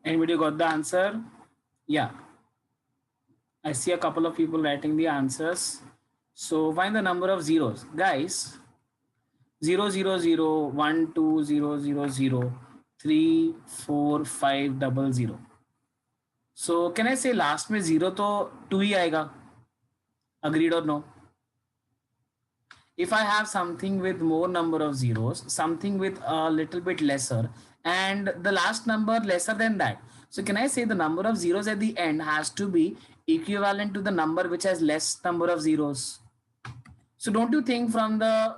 Anybody got the answer? Yeah. I see a couple of people writing the answers. So find the number of zeros. Guys, 0, 0, 0, 1, 2, 0, 0, 0, 3, 4, 5, 0, 0. So can I say last में 0 तो 2 ही आएगा? Agreed or no? If I have something with more number of zeros, something with a little bit lesser, and the last number lesser than that, so can I say the number of zeros at the end has to be equivalent to the number which has less number of zeros. So don't you think from the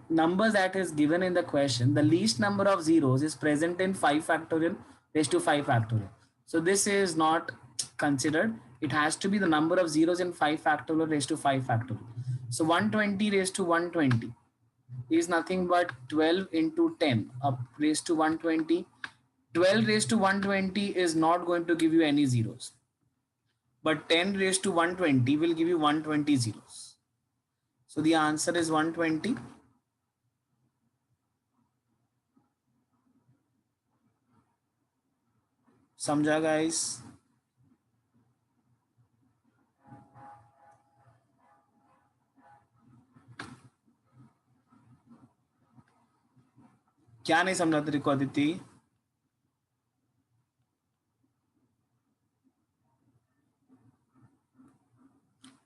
numbers that is given in the question, the least number of zeros is present in 5 factorial raised to 5 factorial. So this is not considered. It has to be the number of zeros in 5 factorial raised to 5 factorial. So 120 raised to 120 is nothing but 12 into 10 up raised to 120. 12 raised to 120 is not going to give you any zeros. But 10 raised to 120 will give you 120 zeros. So the answer is 120. समझा guys? क्या नहीं समझा तेरे को अदिति?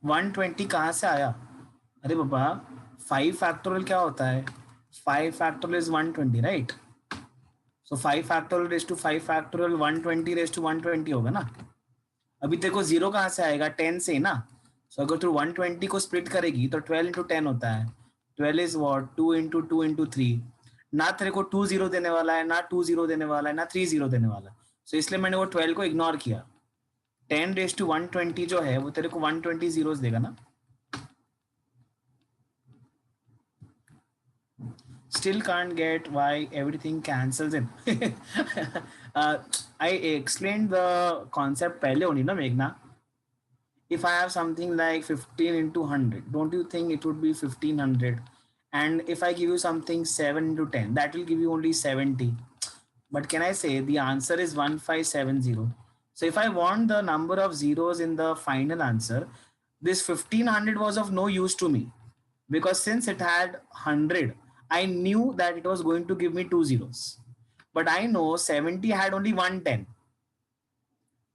120 कहाँ से आया? अरे बाबा 5 फैक्टोरियल क्या होता है? 5 factorial is 120 right? So 5 factorial raise to 5 factorial 120 raise to 120 होगा ना. अभी तेरे को जीरो कहाँ से आएगा? 10 से ना. सो अगर तू 120 को स्प्लिट करेगी तो 12 इंटू 10 होता है. 12 इज वॉट? 2 into 2 into 3. ना तेरे को 2 जीरो देने वाला है, ना 2 जीरो देने वाला है, ना 3 जीरो देने वाला है. सो इसलिए मैंने वो 12 को इग्नोर किया. 10 रेज टू 120 जो है वो तेरे को 120 जीरोस देगा ना. Still can't get why everything cancels in. I explained the concept pehle only, na Meghna. If I have something like 15 into 100, don't you think it would be 1500? And if I give you something 7 into 10, that will give you only 70. But can I say the answer is 1570? So if I want the number of zeros in the final answer, this 1500 was of no use to me, because since it had 100, I knew that it was going to give me 2 zeros. But I know 70 had only 110.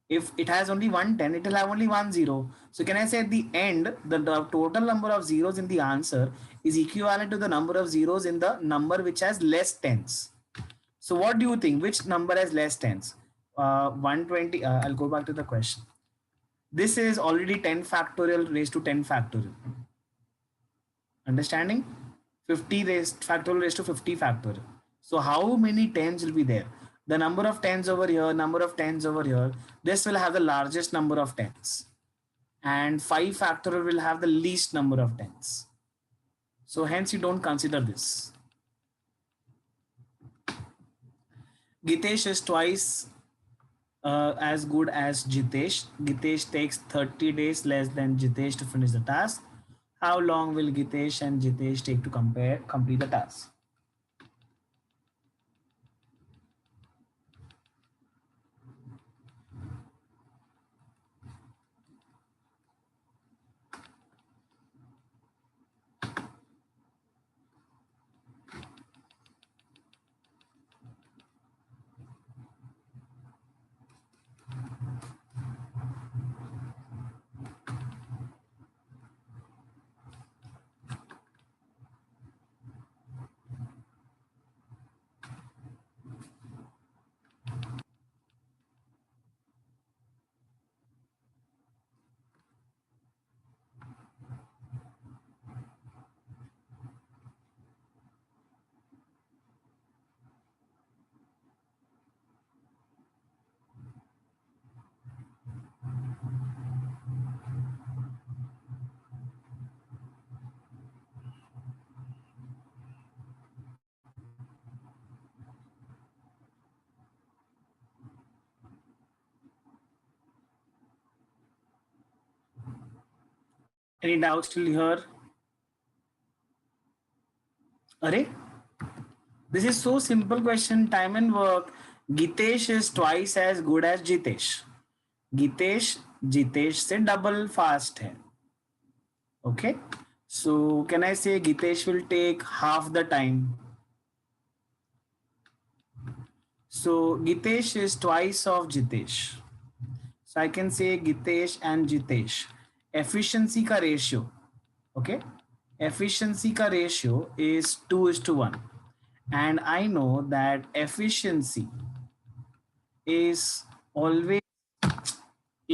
If it has only 110, it will have only 1 zero. So can I say at the end, the total number of zeros in the answer is equivalent to the number of zeros in the number which has less tens. So what do you think? Which number has less tens? 120. I'll go back to the question. This is already 10 factorial raised to 10 factorial. Understanding? 50 raised factorial raised to 50 factorial. So how many tens will be there? The number of tens over here, number of tens over here. This will have the largest number of tens. And 5 factorial will have the least number of tens. So hence you don't consider this. Gitesh is twice as good as Jitesh. Gitesh takes 30 days less than Jitesh to finish the task. How long will Gitesh and Jitesh take to complete the task? Any doubts till here? Array? This is so simple question. Time and work. Gitesh is twice as good as Jitesh. Gitesh Jitesh से double fast है. Okay. So can I say Gitesh will take half the time? So Gitesh is twice of Jitesh. So I can say Gitesh and Jitesh. Efficiency का ratio. Okay. Efficiency का ratio is 2:1. And I know that efficiency is always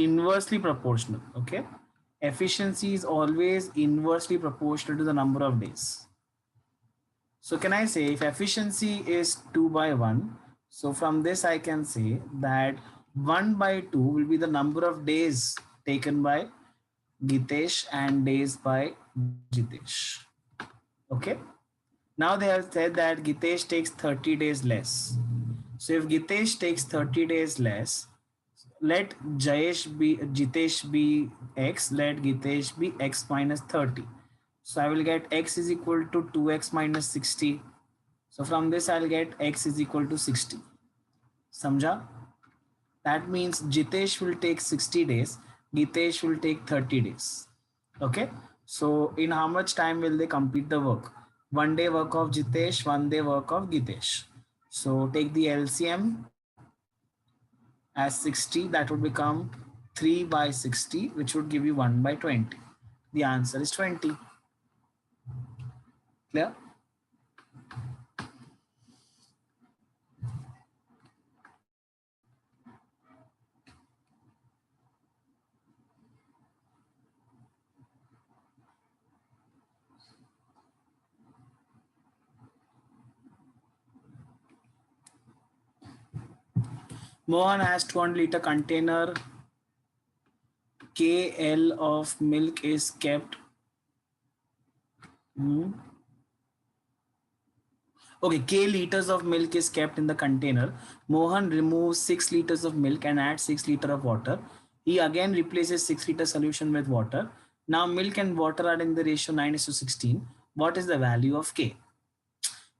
inversely proportional. Okay, efficiency is always inversely proportional to the number of days. So can I say if efficiency is 2 by 1, so from this I can say that 1 by 2 will be the number of days taken by Gitesh and days by Jitesh. Okay. Now they have said that Gitesh takes 30 days less. So if Gitesh takes 30 days less, let Jitesh be x, let Gitesh be x minus 30. So I will get x is equal to 2x minus 60. So from this I'll get x is equal to 60. Samjha? That means Jitesh will take 60 days, Gitesh will take 30 days. Okay. So in how much time will they complete the work? 1 day work of Jitesh, 1 day work of Gitesh. So take the LCM as 60, that would become 3 by 60, which would give you 1 by 20. The answer is 20. Clear? Mohan has 200-liter container. KL of milk is kept. Hmm. Okay, K liters of milk is kept in the container. Mohan removes 6 liters of milk and adds 6 liters of water. He again replaces 6-liter solution with water. Now milk and water are in the ratio 9:16. What is the value of K?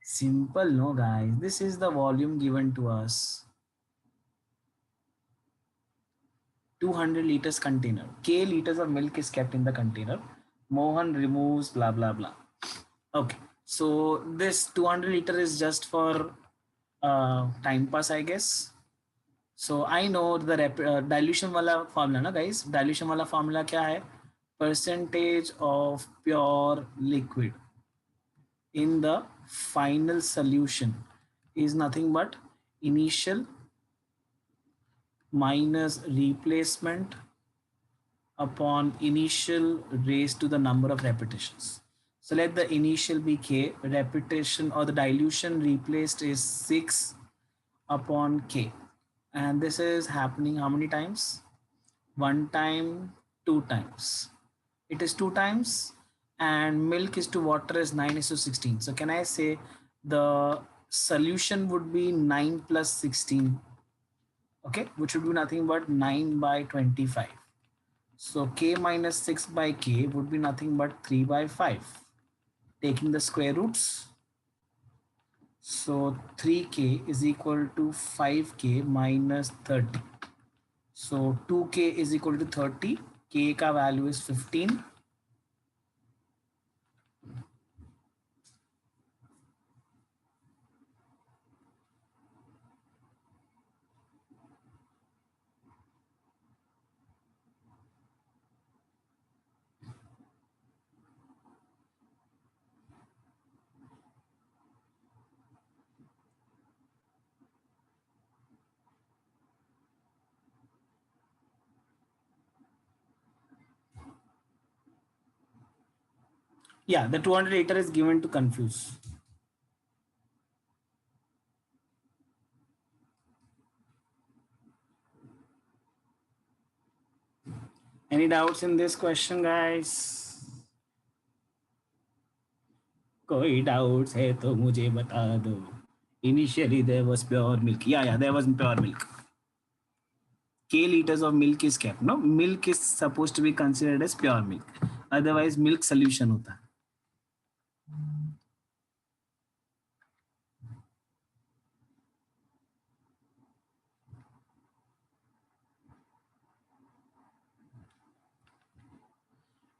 Simple, no guys. This is the volume given to us. 200 liters container. K liters of milk is kept in the container. Mohan removes blah blah blah. Okay, so this 200 liter is just for time pass, I guess. So I know the dilution wala formula na guys. Dilution wala formula क्या है? Percentage of pure liquid in the final solution is nothing but initial minus replacement upon initial raised to the number of repetitions. So let the initial be K, repetition or the dilution replaced is 6 upon K. And this is happening how many times? 1 time, 2 times. It is 2 times, and milk is to water is 9:16. So can I say the solution would be 9 plus 16, okay, which would be nothing but 9 by 25. So K minus 6 by K would be nothing but 3 by 5. Taking the square roots, so 3K is equal to 5K minus 30. So 2K is equal to 30. K ka value is 15. Yeah, the 200 liter is given to confuse. Any doubts in this question, guys? कोई doubts है तो मुझे बता दो. Initially there was pure milk. Yeah, there was pure milk. K liters of milk is kept. No, milk is supposed to be considered as pure milk. Otherwise milk solution होता है.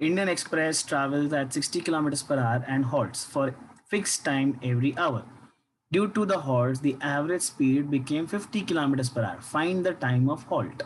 Indian Express travels at 60 kilometers per hour and halts for fixed time every hour. Due to the halts, the average speed became 50 kilometers per hour. Find the time of halt.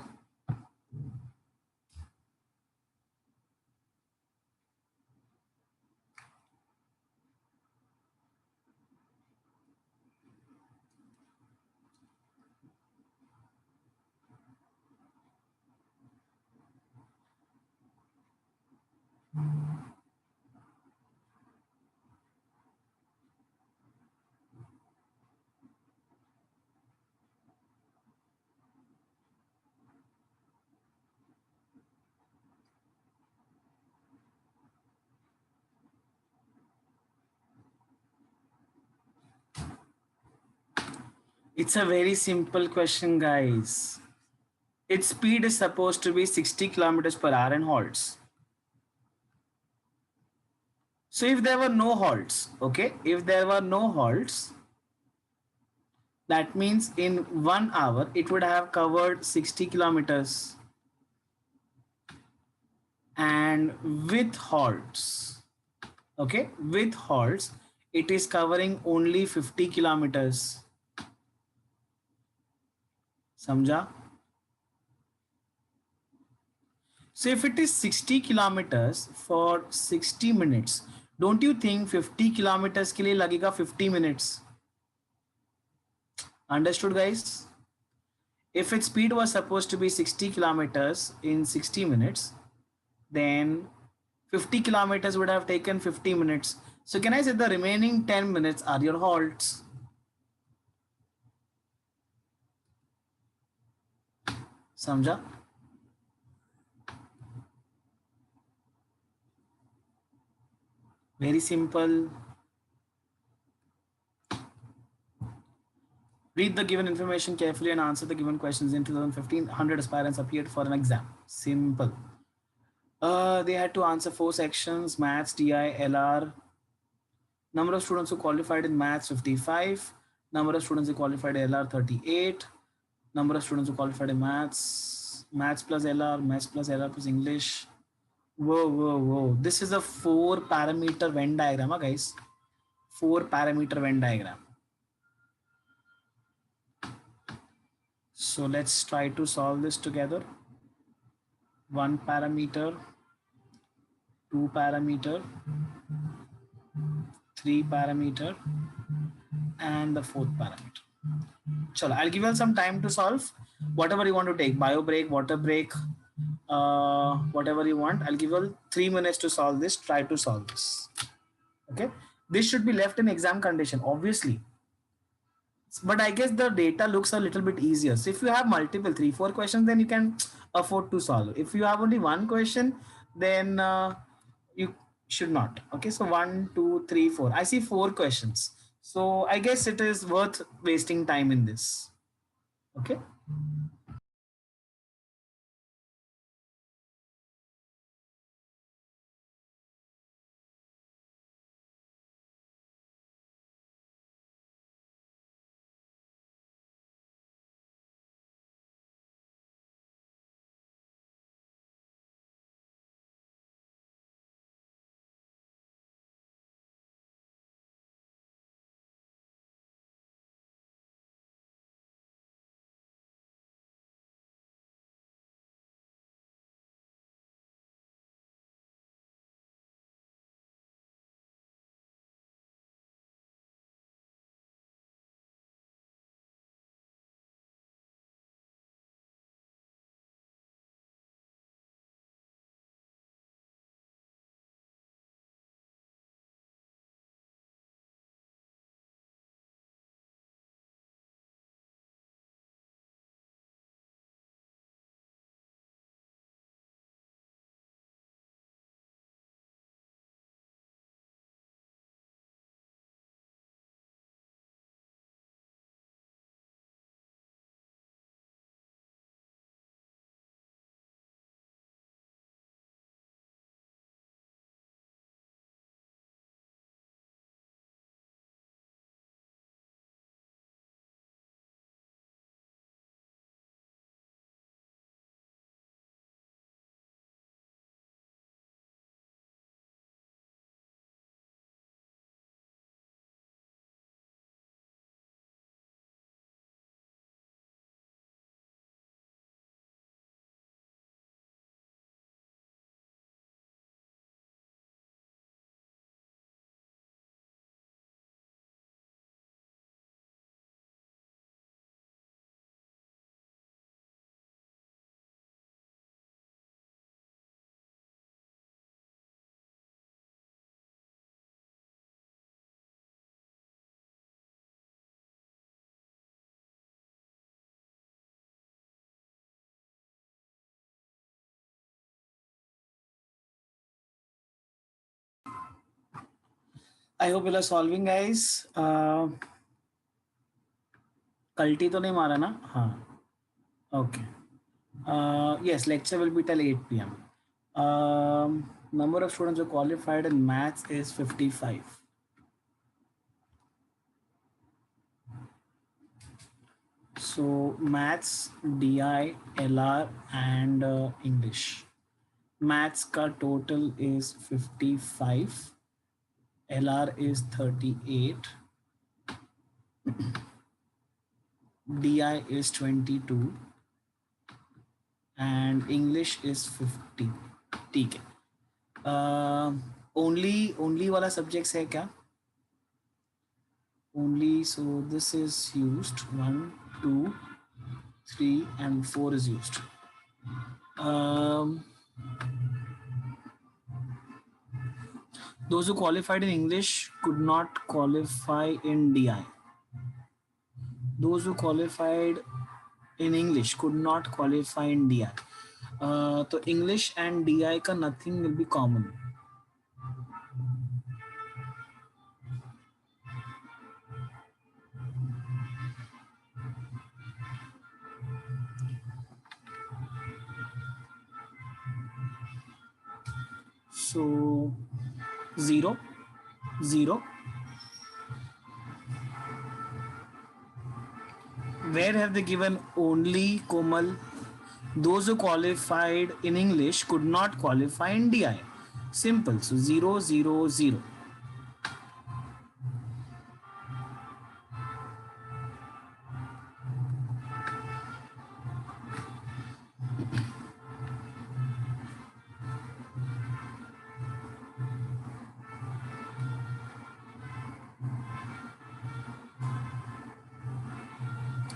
It's a very simple question, guys. Its speed is supposed to be 60 kilometers per hour and halts. So if there were no halts, okay, if there were no halts, that means in 1 hour it would have covered 60 kilometers. And with halts, okay, with halts, it is covering only 50 kilometers. Samjha? So if it is 60 kilometers for 60 minutes, don't you think 50 kilometers के लिए लगेगा 50 minutes? Understood, guys? If its speed was supposed to be 60 kilometers in 60 minutes, then 50 kilometers would have taken 50 minutes. So can I say the remaining 10 minutes are your halts? Samjha? Very simple. Read the given information carefully and answer the given questions. In 2015, 100 aspirants appeared for an exam. Simple. They had to answer 4 sections: maths, TI, LR. Number of students who qualified in maths 55. Number of students who qualified in LR 38. Number of students who qualified in maths plus LR, maths plus LR plus English. Whoa. This is a 4-parameter Venn diagram, guys. 4-parameter Venn diagram. So let's try to solve this together. 1 parameter, 2 parameter, 3 parameter, and the 4th parameter. Chalo, I'll give you some time to solve. Whatever you want to take, bio break, water break, whatever you want. I'll give you 3 minutes to solve this. Try to solve this. Okay. This should be left in exam condition, obviously. But I guess the data looks a little bit easier. So if you have multiple 3-4 questions, then you can afford to solve. If you have only one question, then you should not. Okay, so 1, 2, 3, 4. I see 4 questions. So I guess it is worth wasting time in this. Okay. I hope you are solving, guys. कल्टी तो नहीं मारा ना? हाँ. Okay. Yes, lecture will be till 8 p.m. Number of students who qualified in maths is 55. So maths, DI, LR and English. Maths का total is 55. LR is 38. DI is 22 and English is 50. ठीक है. Only वाला subjects है क्या? Only, so this is used. 1, 2, 3 and 4 is used. Those who qualified in English could not qualify in DI. Those who qualified in English could not qualify in DI. So English and DI ka nothing will be common. So 0, 0. Where have they given only, Komal? Those who qualified in English could not qualify in DI. Simple. So 0, 0, 0.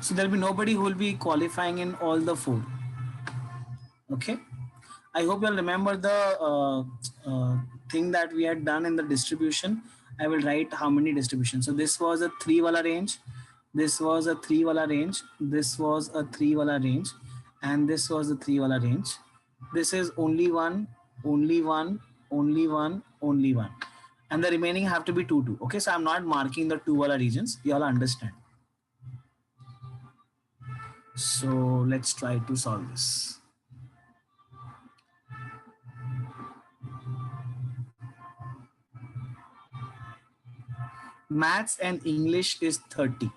So there will be nobody who will be qualifying in all the four. Okay. I hope you'll remember the thing that we had done in the distribution. I will write how many distributions. So this was a 3 wala range. This was a 3 wala range. This was a 3 wala range. And this was a 3 wala range. This is only one, only one, only one, only one. And the remaining have to be 2, 2. Okay, so I'm not marking the 2 wala regions. You all understand. So let's try to solve this. Maths and English is 30.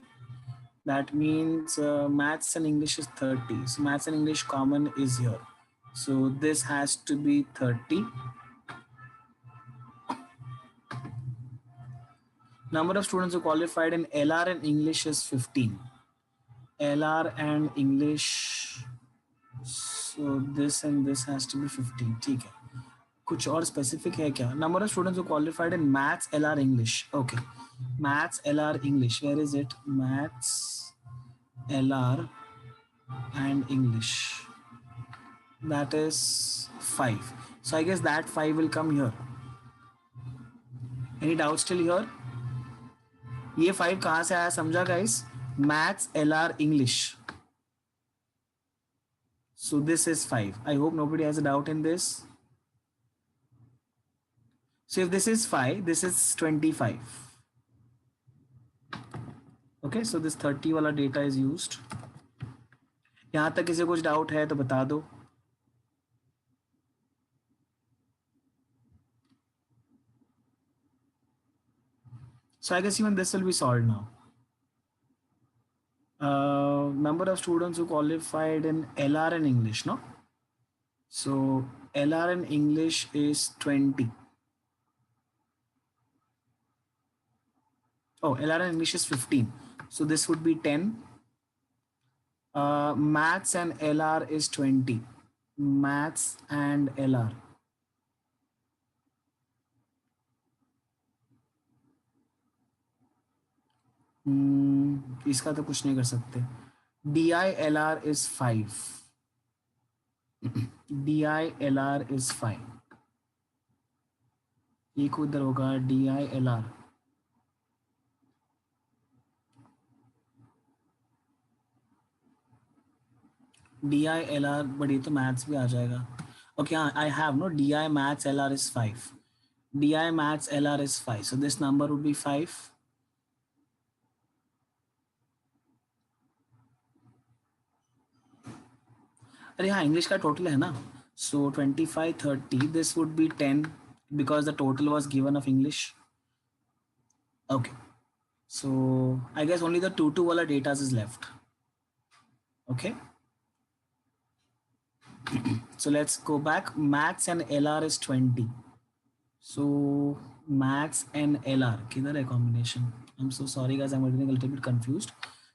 That means maths and English is 30. So maths and English common is here. So this has to be 30. Number of students who qualified in LR and English is 15. LR and English. So this and this has to be 15. ठीक है. कुछ और specific है क्या? Number of students who qualified in maths, LR, English. Okay. Maths, LR, English. Where is it? Maths, LR and English. That is 5. So I guess that 5 will come here. Any doubts still here? ये 5 कहाँ से आया समझा guys? Maths, LR, English. So this is 5. I hope nobody has a doubt in this. So if this is 5, this is 25. Okay, so this 30 वाला data is used. यहाँ तक किसी को कुछ डाउट है तो बता दो. So I guess even this will be solved now. Number of students who qualified in LR and English, no? So LR and English is 20. Oh, LR and English is 15. So this would be 10. Maths and LR is 20. Maths and LR. इसका तो कुछ नहीं कर सकते. DI LR is 5. DI LR is 5. ये उधर होगा DI LR. DI LR but ये तो मैथ्स भी आ जाएगा. Okay, I have no DI maths LR is 5. DI maths LR is 5. So this number would be 5. अरे हाँ इंग्लिश का टोटल है ना, so 25 30 this would be 10 because the total was given of English. Okay, so I guess only the 2 वाला datas is left. Okay, so let's go back. Max and LR is 20. So Max and LR किधर है combination? I'm so sorry guys, I'm getting a little bit confused.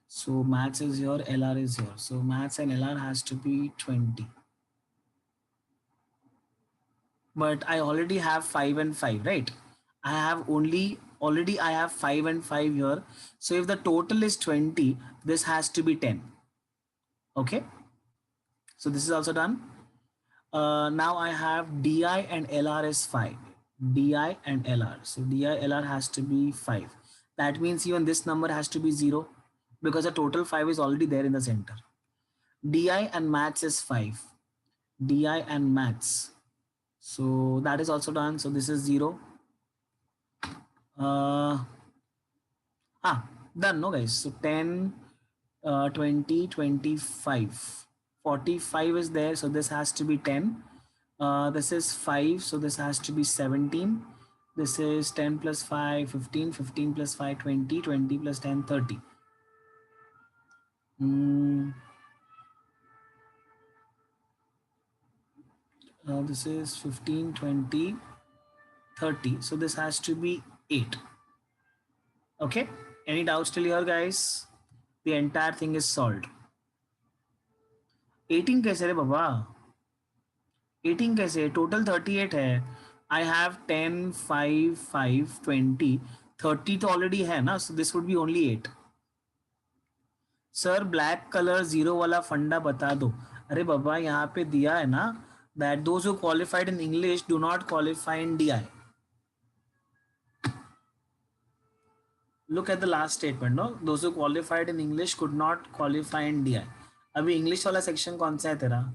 So Max is here, LR is here. So Max and LR has to be 20. But I already have 5 and 5, right? I have already I have 5 and 5 here. So if the total is 20, this has to be 10. Okay. So this is also done. Now I have DI and LR is 5. DI and LR. So DI LR has to be 5. That means even this number has to be 0 because the total 5 is already there in the center. DI and maths is 5. DI and maths. So that is also done. So this is 0. Done, no guys. So 10, 20, 25. 45 is there. So this has to be 10. This is 5, so this has to be 17. This is 10 plus 5, 15, 15 plus 5, 20, 20 plus 10, 30. This is 15, 20, 30. So this has to be 8. Okay, any doubts till here guys? The entire thing is solved. 18 कैसे रे बाबा? 18 कैसे? Total 38 है. I have 10, 5, 5, 20, 30 तो already है ना, so this would be only 8. Sir black colour 0 वाला फंडा बता दो. अरे बाबा यहाँ पे दिया है ना, that those who qualified in English do not qualify in DI. Look at the last statement, no? Those who qualified in English could not qualify in DI. अभी इंग्लिश वाला सेक्शन कौन सा है तेरा?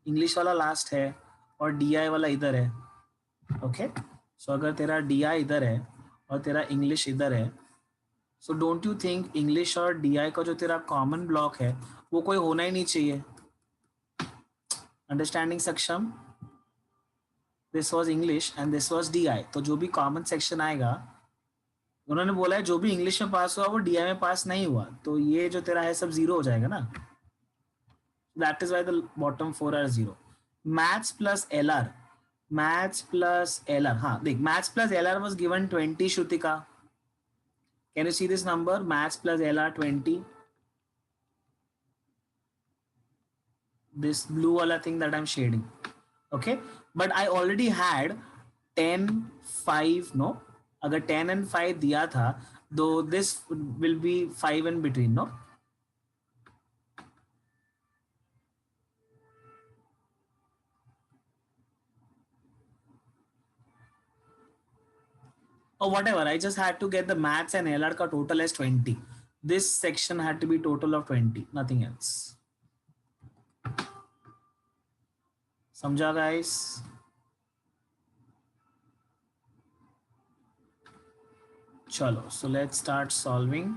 इंग्लिश वाला लास्ट है और DI वाला इधर है. ओके, सो अगर तेरा DI इधर है और तेरा इंग्लिश इधर है, so don't you think English और DI का जो तेरा कॉमन ब्लॉक है वो कोई होना ही नहीं चाहिए? अंडरस्टैंडिंग सक्षम? This was English and this was DI. तो जो भी कॉमन सेक्शन आएगा, उन्होंने बोला है जो भी इंग्लिश में पास हुआ वो DI में पास नहीं हुआ, तो ये जो तेरा है सब 0 हो जाएगा ना. That is why the bottom 4 are 0. Maths plus LR. Maths plus LR. हाँ देख, maths plus LR was given 20. Shrutika, can you see this number? Maths plus LR 20. This blue wala thing that I'm shading. Okay, but I already had 10, 5, no? अगर 10 and 5 दिया था, though this will be 5 in between, no? Or whatever, I just had to get the maths and LR ka total as 20. This section had to be total of 20, nothing else. समझा guys? चलो, so let's start solving.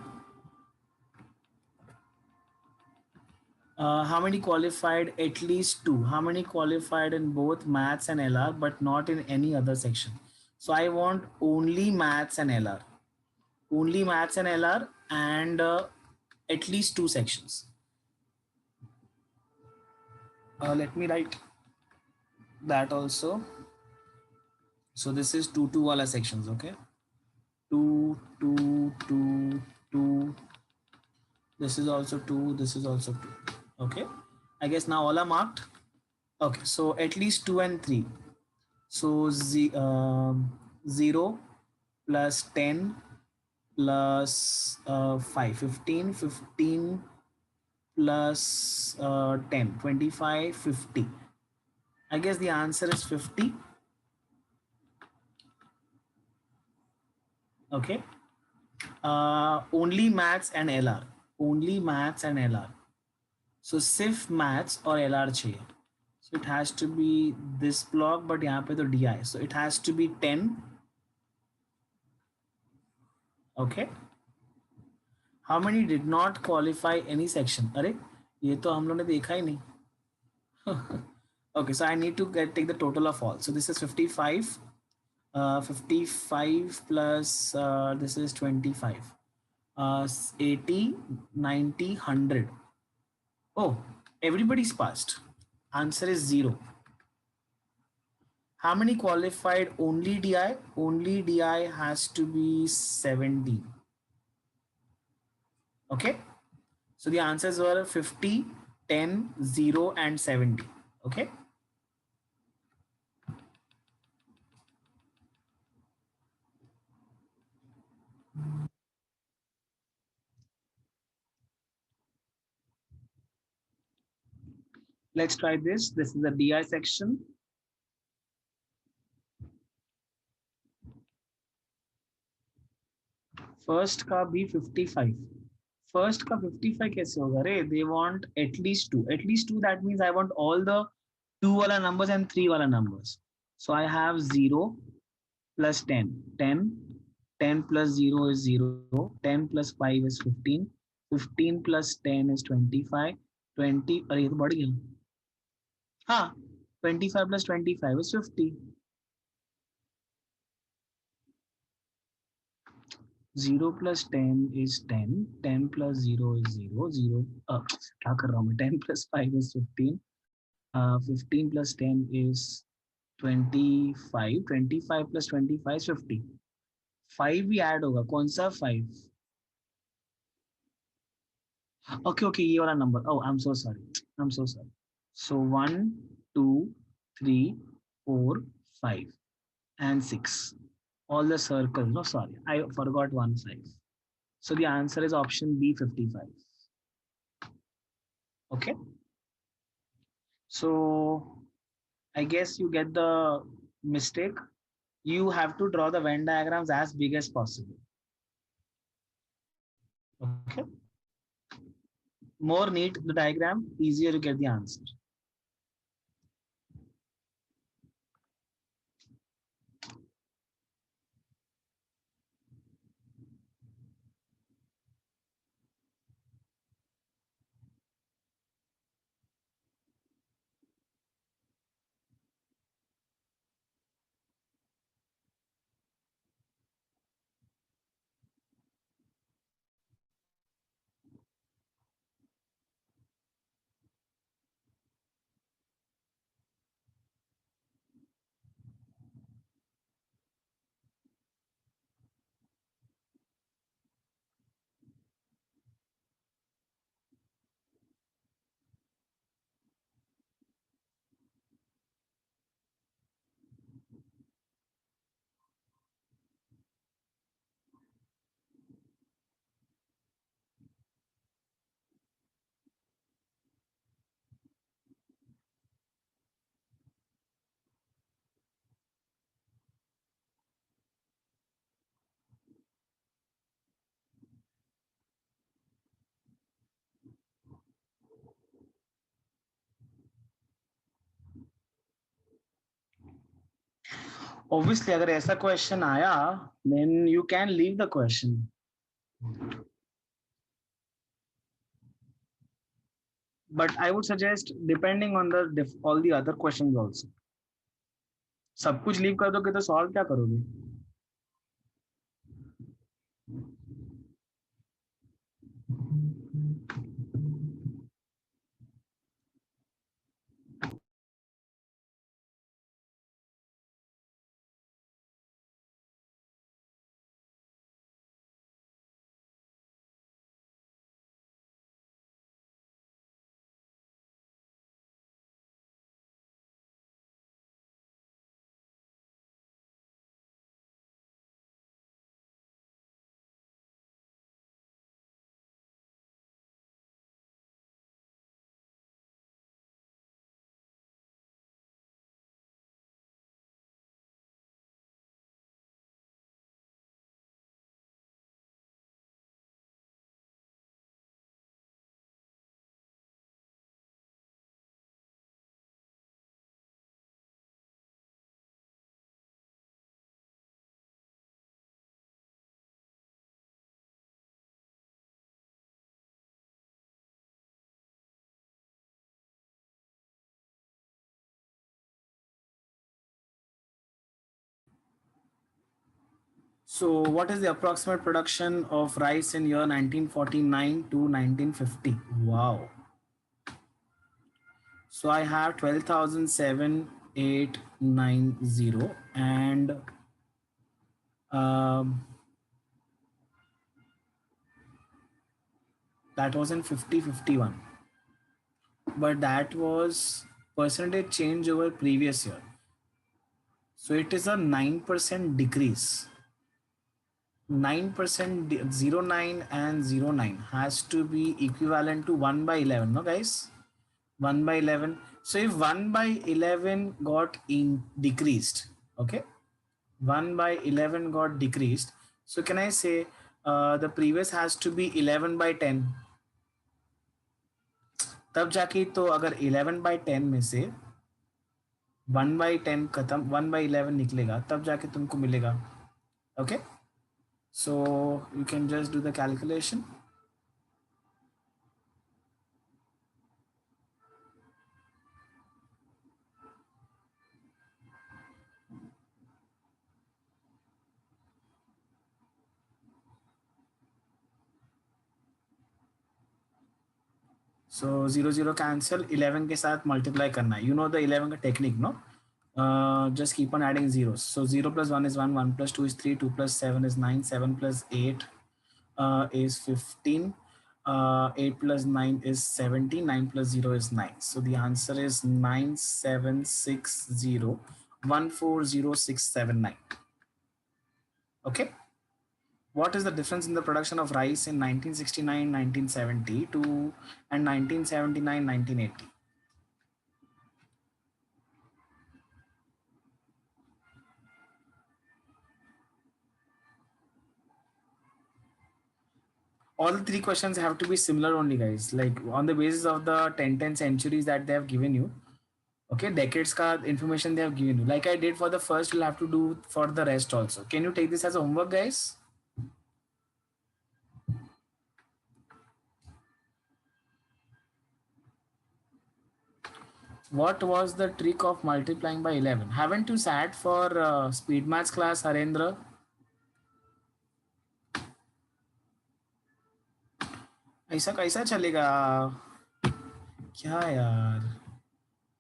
How many qualified? At least 2. How many qualified in both maths and LR but not in any other section? So I want only maths and LR. Only maths and LR and at least 2 sections. Let me write that also. So this is 2 wala sections, okay? 2, 2, 2, 2. This is also 2. This is also 2. Okay. I guess now all are marked. Okay. So at least 2 and 3. So 0 plus 10 plus 5, 15, 15 plus 10, 25, 50. I guess the answer is 50. Okay. Only maths and LR. Only maths and LR. So सिर्फ maths और LR चाहिए. So it has to be this block, but यहाँ पे तो DI. So it has to be 10. Okay. How many did not qualify any section? अरे ये तो हम लोगों ने देखा ही नहीं. Okay, so I need to take the total of all. So this is 55. 55 plus this is 25. 80, 90, 100. Oh, everybody's passed. Answer is 0. How many qualified only DI? Only DI has to be 70. Okay. So the answers were 50, 10, 0, and 70. Okay. Let's try this. This is the DI section. First का भी 55. First का 55 कैसे होगा रे? They want at least two. At least two, that means I want all the two wala numbers and three wala numbers. So I have 0 plus 10. 10. 10 plus 0 is 0. 10 plus 5 is 15. 15 plus 10 is 25. 20, अरे ये तो बढ़ गया. हाँ, 25 plus 25 is 50. 0 plus 10 is 10. 10 plus 0 is 0. 0. क्या कर रहा हूँ मैं? 10 plus 5 is 15. 15 plus 10 is 25. 25 plus 25 is 50. 5 भी ऐड होगा. कौन सा 5? Okay, okay, ये वाला number. Oh, I'm so sorry. I'm so sorry. So 1, 2, 3, 4, 5, and 6. All the circles. No, sorry. I forgot one 5. So the answer is option B, 55. Okay. So I guess you get the mistake. You have to draw the Venn diagrams as big as possible. Okay. More neat the diagram, easier you get the answer. Obviously, अगर ऐसा question आया, then you can leave the question. But I would suggest depending on the all the other questions also. सब कुछ leave कर दोगे तो solve क्या करोगे? So what is the approximate production of rice in year 1949 to 1950? Wow. So I have 12,780 and um, that was in 50-51, but that was percentage change over previous year. So it is a 9% decrease. 9% 09 and 09 has to be equivalent to 1 by 11, no guys? 1 by 11. So if 1 by 11 got decreased, okay, 1 by 11 got decreased, so can I say the previous has to be 11 by 10? तब जाके तो अगर 11 by 10 में से 1 by 10 खत्म 1 by 11 निकलेगा तब जाके तुमको मिलेगा. Okay, so you can just do the calculation. So 0 0 cancel, 11 के साथ multiply करना है. You know the 11 का technique, no? Just keep on adding zeros. So 0 plus 1 is 1, 1 plus 2 is 3, 2 plus 7 is 9, 7 plus 8 is 15, 8 plus 9 is 17, 9 plus 0 is 9. So the answer is 9760140679. Okay. What is the difference in the production of rice in 1969, 1972 and 1979, 1980? All the three questions have to be similar only, guys, like on the basis of the 10 centuries that they have given you. Okay, decades ka information they have given you, like I did for the first, you'll have to do for the rest also. Can you take this as a homework, guys? What was the trick of multiplying by 11? Haven't you sat for speed maths class, Harendra? ऐसा कैसा चलेगा? क्या यार,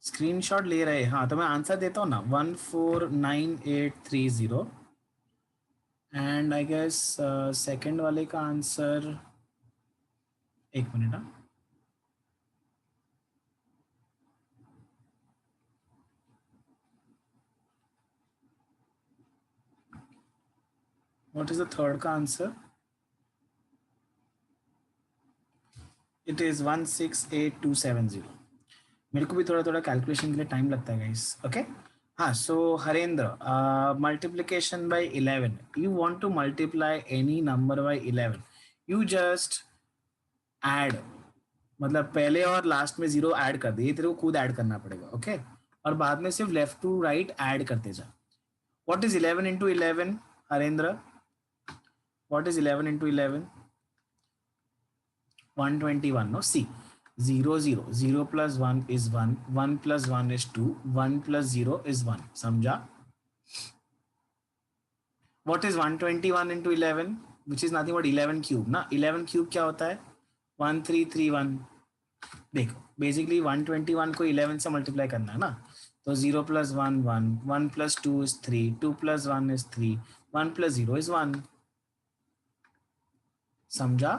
screenshot ले रहे. हाँ तो मैं आंसर देता हूँ ना, 149830. एंड आई गेस सेकेंड वाले का आंसर, एक मिनट. हाँ, व्हाट इज द थर्ड का आंसर? It is 168270. मेरे को भी थोड़ा थोड़ा कैलकुलेशन के लिए टाइम लगता है गाइस. ओके. हाँ, so Harendra, multiplication by 11, you want to multiply any number by 11, you just add, मतलब पहले और लास्ट में जीरो ऐड कर दे, ये तेरे को खुद ऐड करना पड़ेगा. ओके, और बाद में सिर्फ लेफ्ट टू राइट ऐड करते जा. What is 11 into 11, Harendra? What is 11 into 11? 121. No, see, 0 0 0 plus 1 is 1, 1 plus 1 is 2, 1 plus 0 is 1. समझा? What is 121 into 11? Which is nothing but 11 cube ना. 11 cube क्या होता है? 1331. देखो, बेसिकली 121 को 11 से मल्टीप्लाई करना है ना. तो 0 plus 1 1, 1 plus 2 is 3, 2 plus 1 is 3, 1 plus 0 is 1. समझा?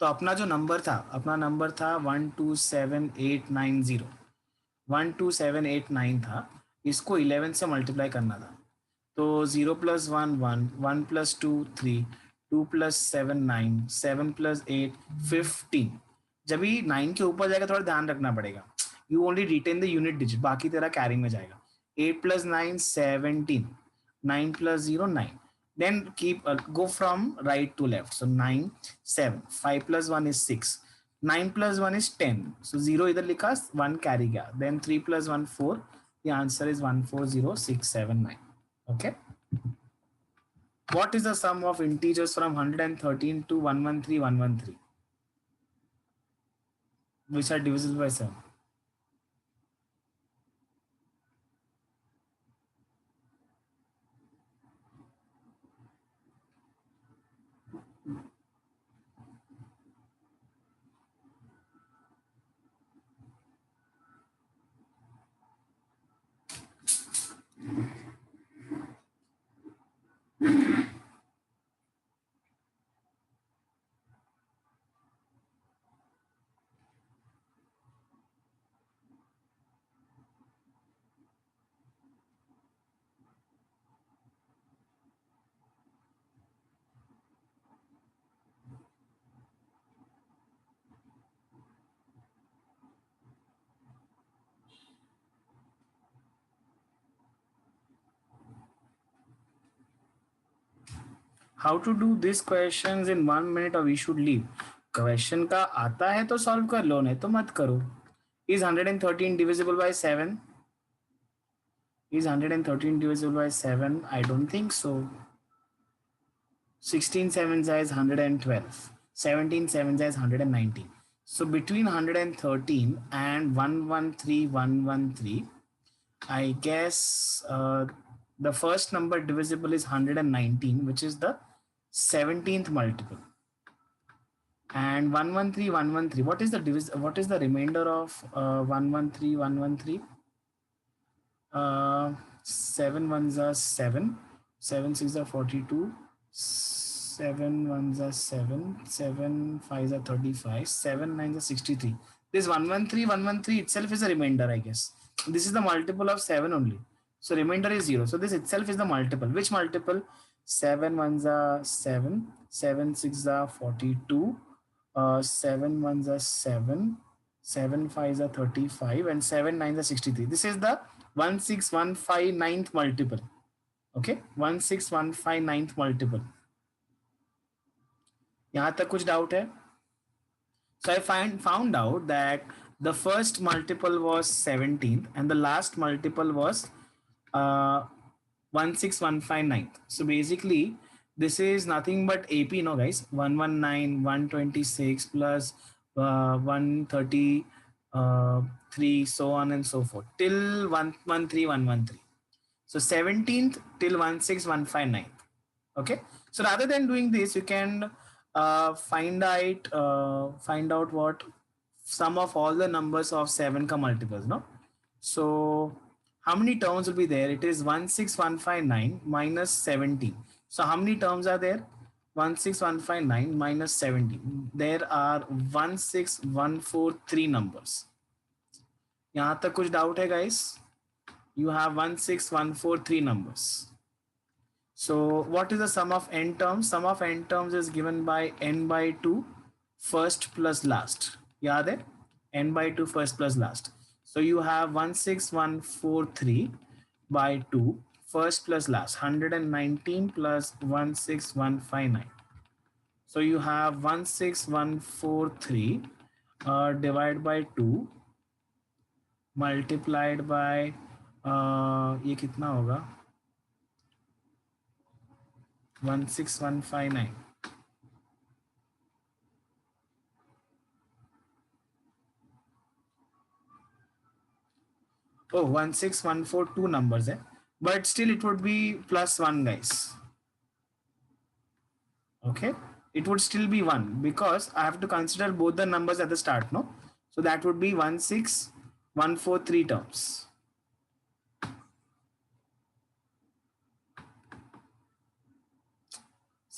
तो अपना जो नंबर था, अपना नंबर था 127890, 12789 था. इसको 11 से मल्टीप्लाई करना था. तो 0 प्लस 1 1, 1 प्लस 2 3, 2 प्लस 7 9, 7 प्लस 8 15. जब भी 9 के ऊपर जाएगा थोड़ा ध्यान रखना पड़ेगा. You only retain the unit digit, बाकी तेरा कैरिंग में जाएगा. 8 plus 9 17, 9 plus 0 9. Then keep go from right to left. So 9 7, 5 plus 1 is 6, 9 plus 1 is 10. So 0 इधर लिखा, 1 carry गया. Then 3 plus 1 4. The answer is 140679. Okay. What is the sum of integers from 113 to 113113, which are divisible by 7? How to do this questions in 1 minute और we should leave. Question का आता है तो solve कर लो, नहीं तो मत करो. Is 113 divisible by 7? Is 113 divisible by 7? I don't think so. 16 sevens is 112. 17 sevens is 119. So between 113 and 113113, I guess the first number divisible is 119, which is the 17th multiple. And 113, what is the what is the remainder of 113? 7 ones are 7, 7 6 are 42, 7 ones are 7, 7 5s are 35, 7 9s are 63. This 113 itself is a remainder, I guess. This is the multiple of 7 only. So remainder is 0. So this itself is the multiple. Which multiple? 7 ones are 7, 7 6 are 42, 7 ones are 7, 7 5s are 35, and 7 9s are 63. This is the 1615 ninth multiple. Okay, 1615 ninth multiple. यहाँ तक कुछ doubt है? So I found out that the first multiple was 17th and the last multiple was 16159. So basically this is nothing but AP, no guys. 119, 126 plus 133, so on and so forth till 113113. So 17th till 16159. Okay. So rather than doing this, you can find out what sum of all the numbers of 7 ka multiples, no? So how many terms will be there? It is 16159 minus 17. So how many terms are there? 16159 minus 17. There are 16143 numbers. यहाँ तक कुछ doubt है guys? You have 16143 numbers. So what is the sum of n terms? Sum of n terms is given by n by 2 first plus last. याद है? N by 2 first plus last. So you have 16143 by 2 first plus last, 119 plus 16159. So you have 16143 divided by 2 multiplied by ये कितना होगा? 16159. Oh, 16142 numbers है, but still it would be plus 1 guys. Okay, it would still be 1 because I have to consider both the numbers at the start, no? So that would be 16143 terms.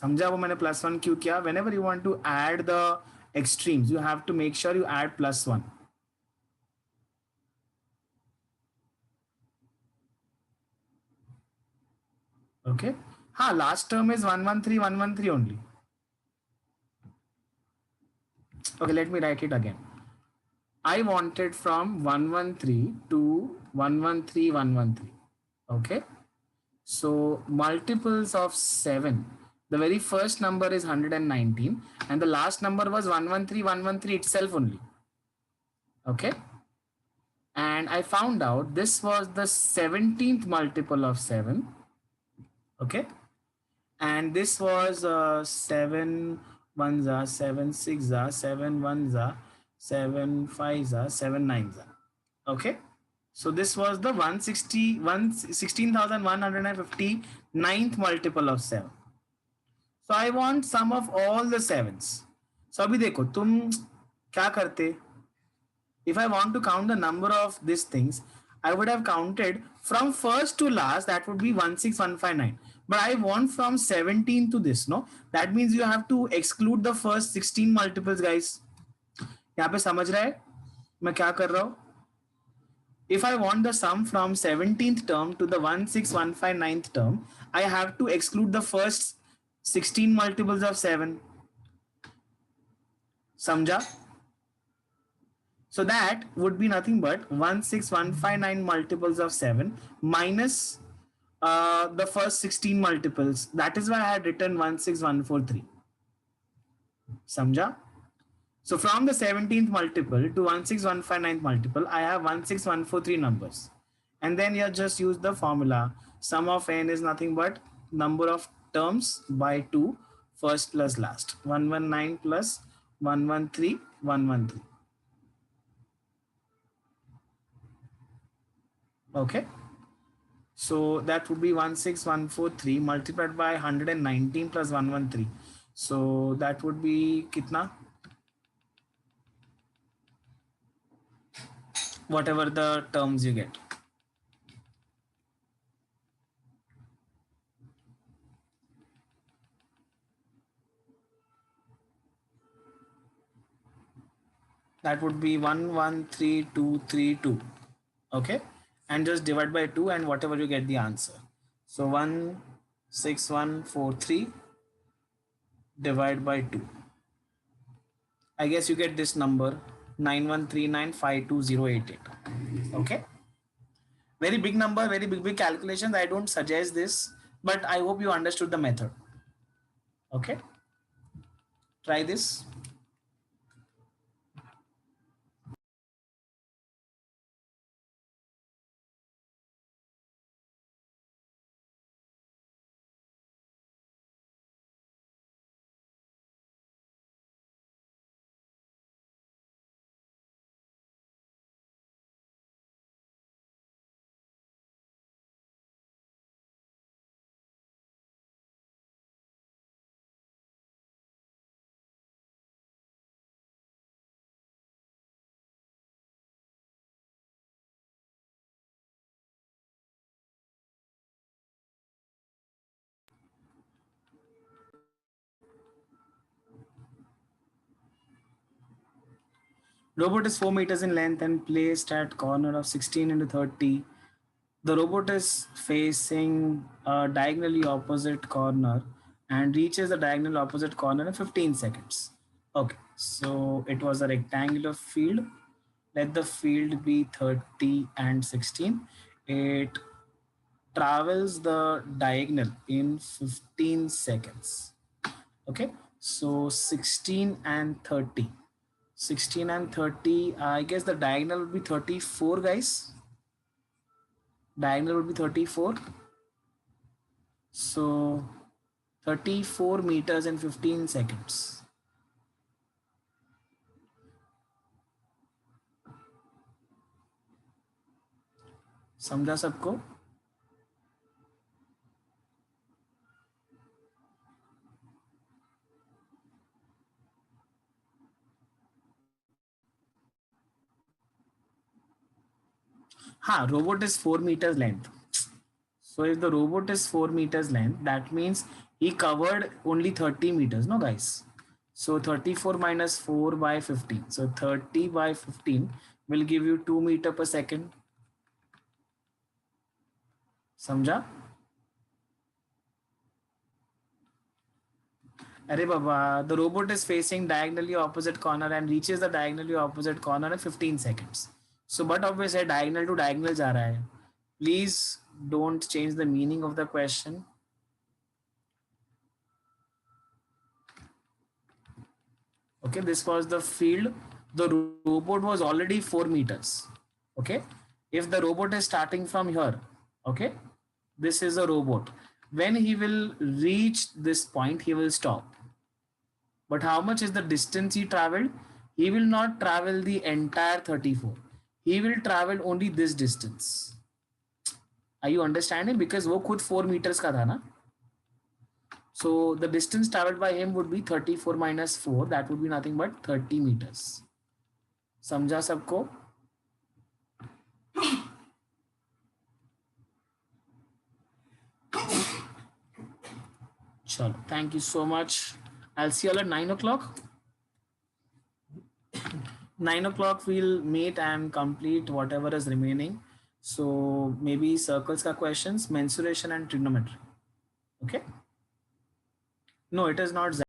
समझा वो मैंने plus 1 क्यों किया? Whenever you want to add the extremes, you have to make sure you add plus 1. Okay. हाँ, last term is 113 only. Okay, let me write it again. I wanted from 113 to 113. Okay. So multiples of 7. The very first number is 119 and the last number was 113 itself only. Okay. And I found out this was the 17th multiple of 7. Okay. And this was 7 ones are 7 6 are 7 ones are 7 5s are 7 9s are. Okay. So this was the 16,159th multiple of 7. So I want sum of all the 7s. So अभी देखो तुम क्या करते? If I want to count the number of these things, I would have counted from first to last. That would be 16159. But I want from 17 to this, no? That means you have to exclude the first 16 multiples, guys. यहाँ पे समझ रहा है मैं क्या कर रहा हूँ? If I want the sum from 17th term to the 16159th term, I have to exclude the first 16 multiples of 7. समझा? So that would be nothing but 16159 multiples of 7 minus the first 16 multiples. That is why I had written 16143. Samjha? So from the 17th multiple to 16159th multiple, I have 16143 numbers. And then you just use the formula. Sum of n is nothing but number of terms by 2, first plus last. 119 plus 113, 113. Okay. So that would be 16143 multiplied by 119 plus 113. So that would be kitna? Whatever the terms you get. That would be 113232. Okay, and just divide by 2 and whatever you get the answer. So 16143 divide by 2. I guess you get this number 9139520088. Okay, very big number, very big calculations. I don't suggest this, but I hope you understood the method. Okay, try this. Robot is 4 meters in length and placed at corner of 16 into 30. The robot is facing a diagonally opposite corner and reaches the diagonal opposite corner in 15 seconds. Okay, so it was a rectangular field. Let the field be 30 and 16. It travels the diagonal in 15 seconds. Okay, so 16 and 30. 16 and 30, I guess the diagonal would be 34, guys. Diagonal would be 34. So 34 meters in 15 seconds. समझा सबको? हाँ, robot is 4 meters length. So if the robot is 4 meters length, that means he covered only 30 meters, no guys? So 34 minus 4 by 15. So 30 by 15 will give you 2 meter per second. समझा? Arey Baba, the robot is facing diagonally opposite corner and reaches the diagonally opposite corner in 15 seconds. So but obviously diagonal to diagonal जा रहा है. Please don't change the meaning of the question. Okay, this was the field. The robot was already 4 meters. Okay, if the robot is starting from here, okay, this is a robot. When he will reach this point, he will stop. But how much is the distance he traveled? He will not travel the entire 34. He will travel only this distance. Are you understanding? Because वो खुद 4 meters का था ना. So the distance traveled by him would be 34 minus 4. That would be nothing but 30 meters. समझा सबको? Chalo, thank you so much. I'll see you all at 9 o'clock. 9 o'clock we'll meet and complete whatever is remaining. So maybe circles ka questions, mensuration and trigonometry. Okay. No, it is not.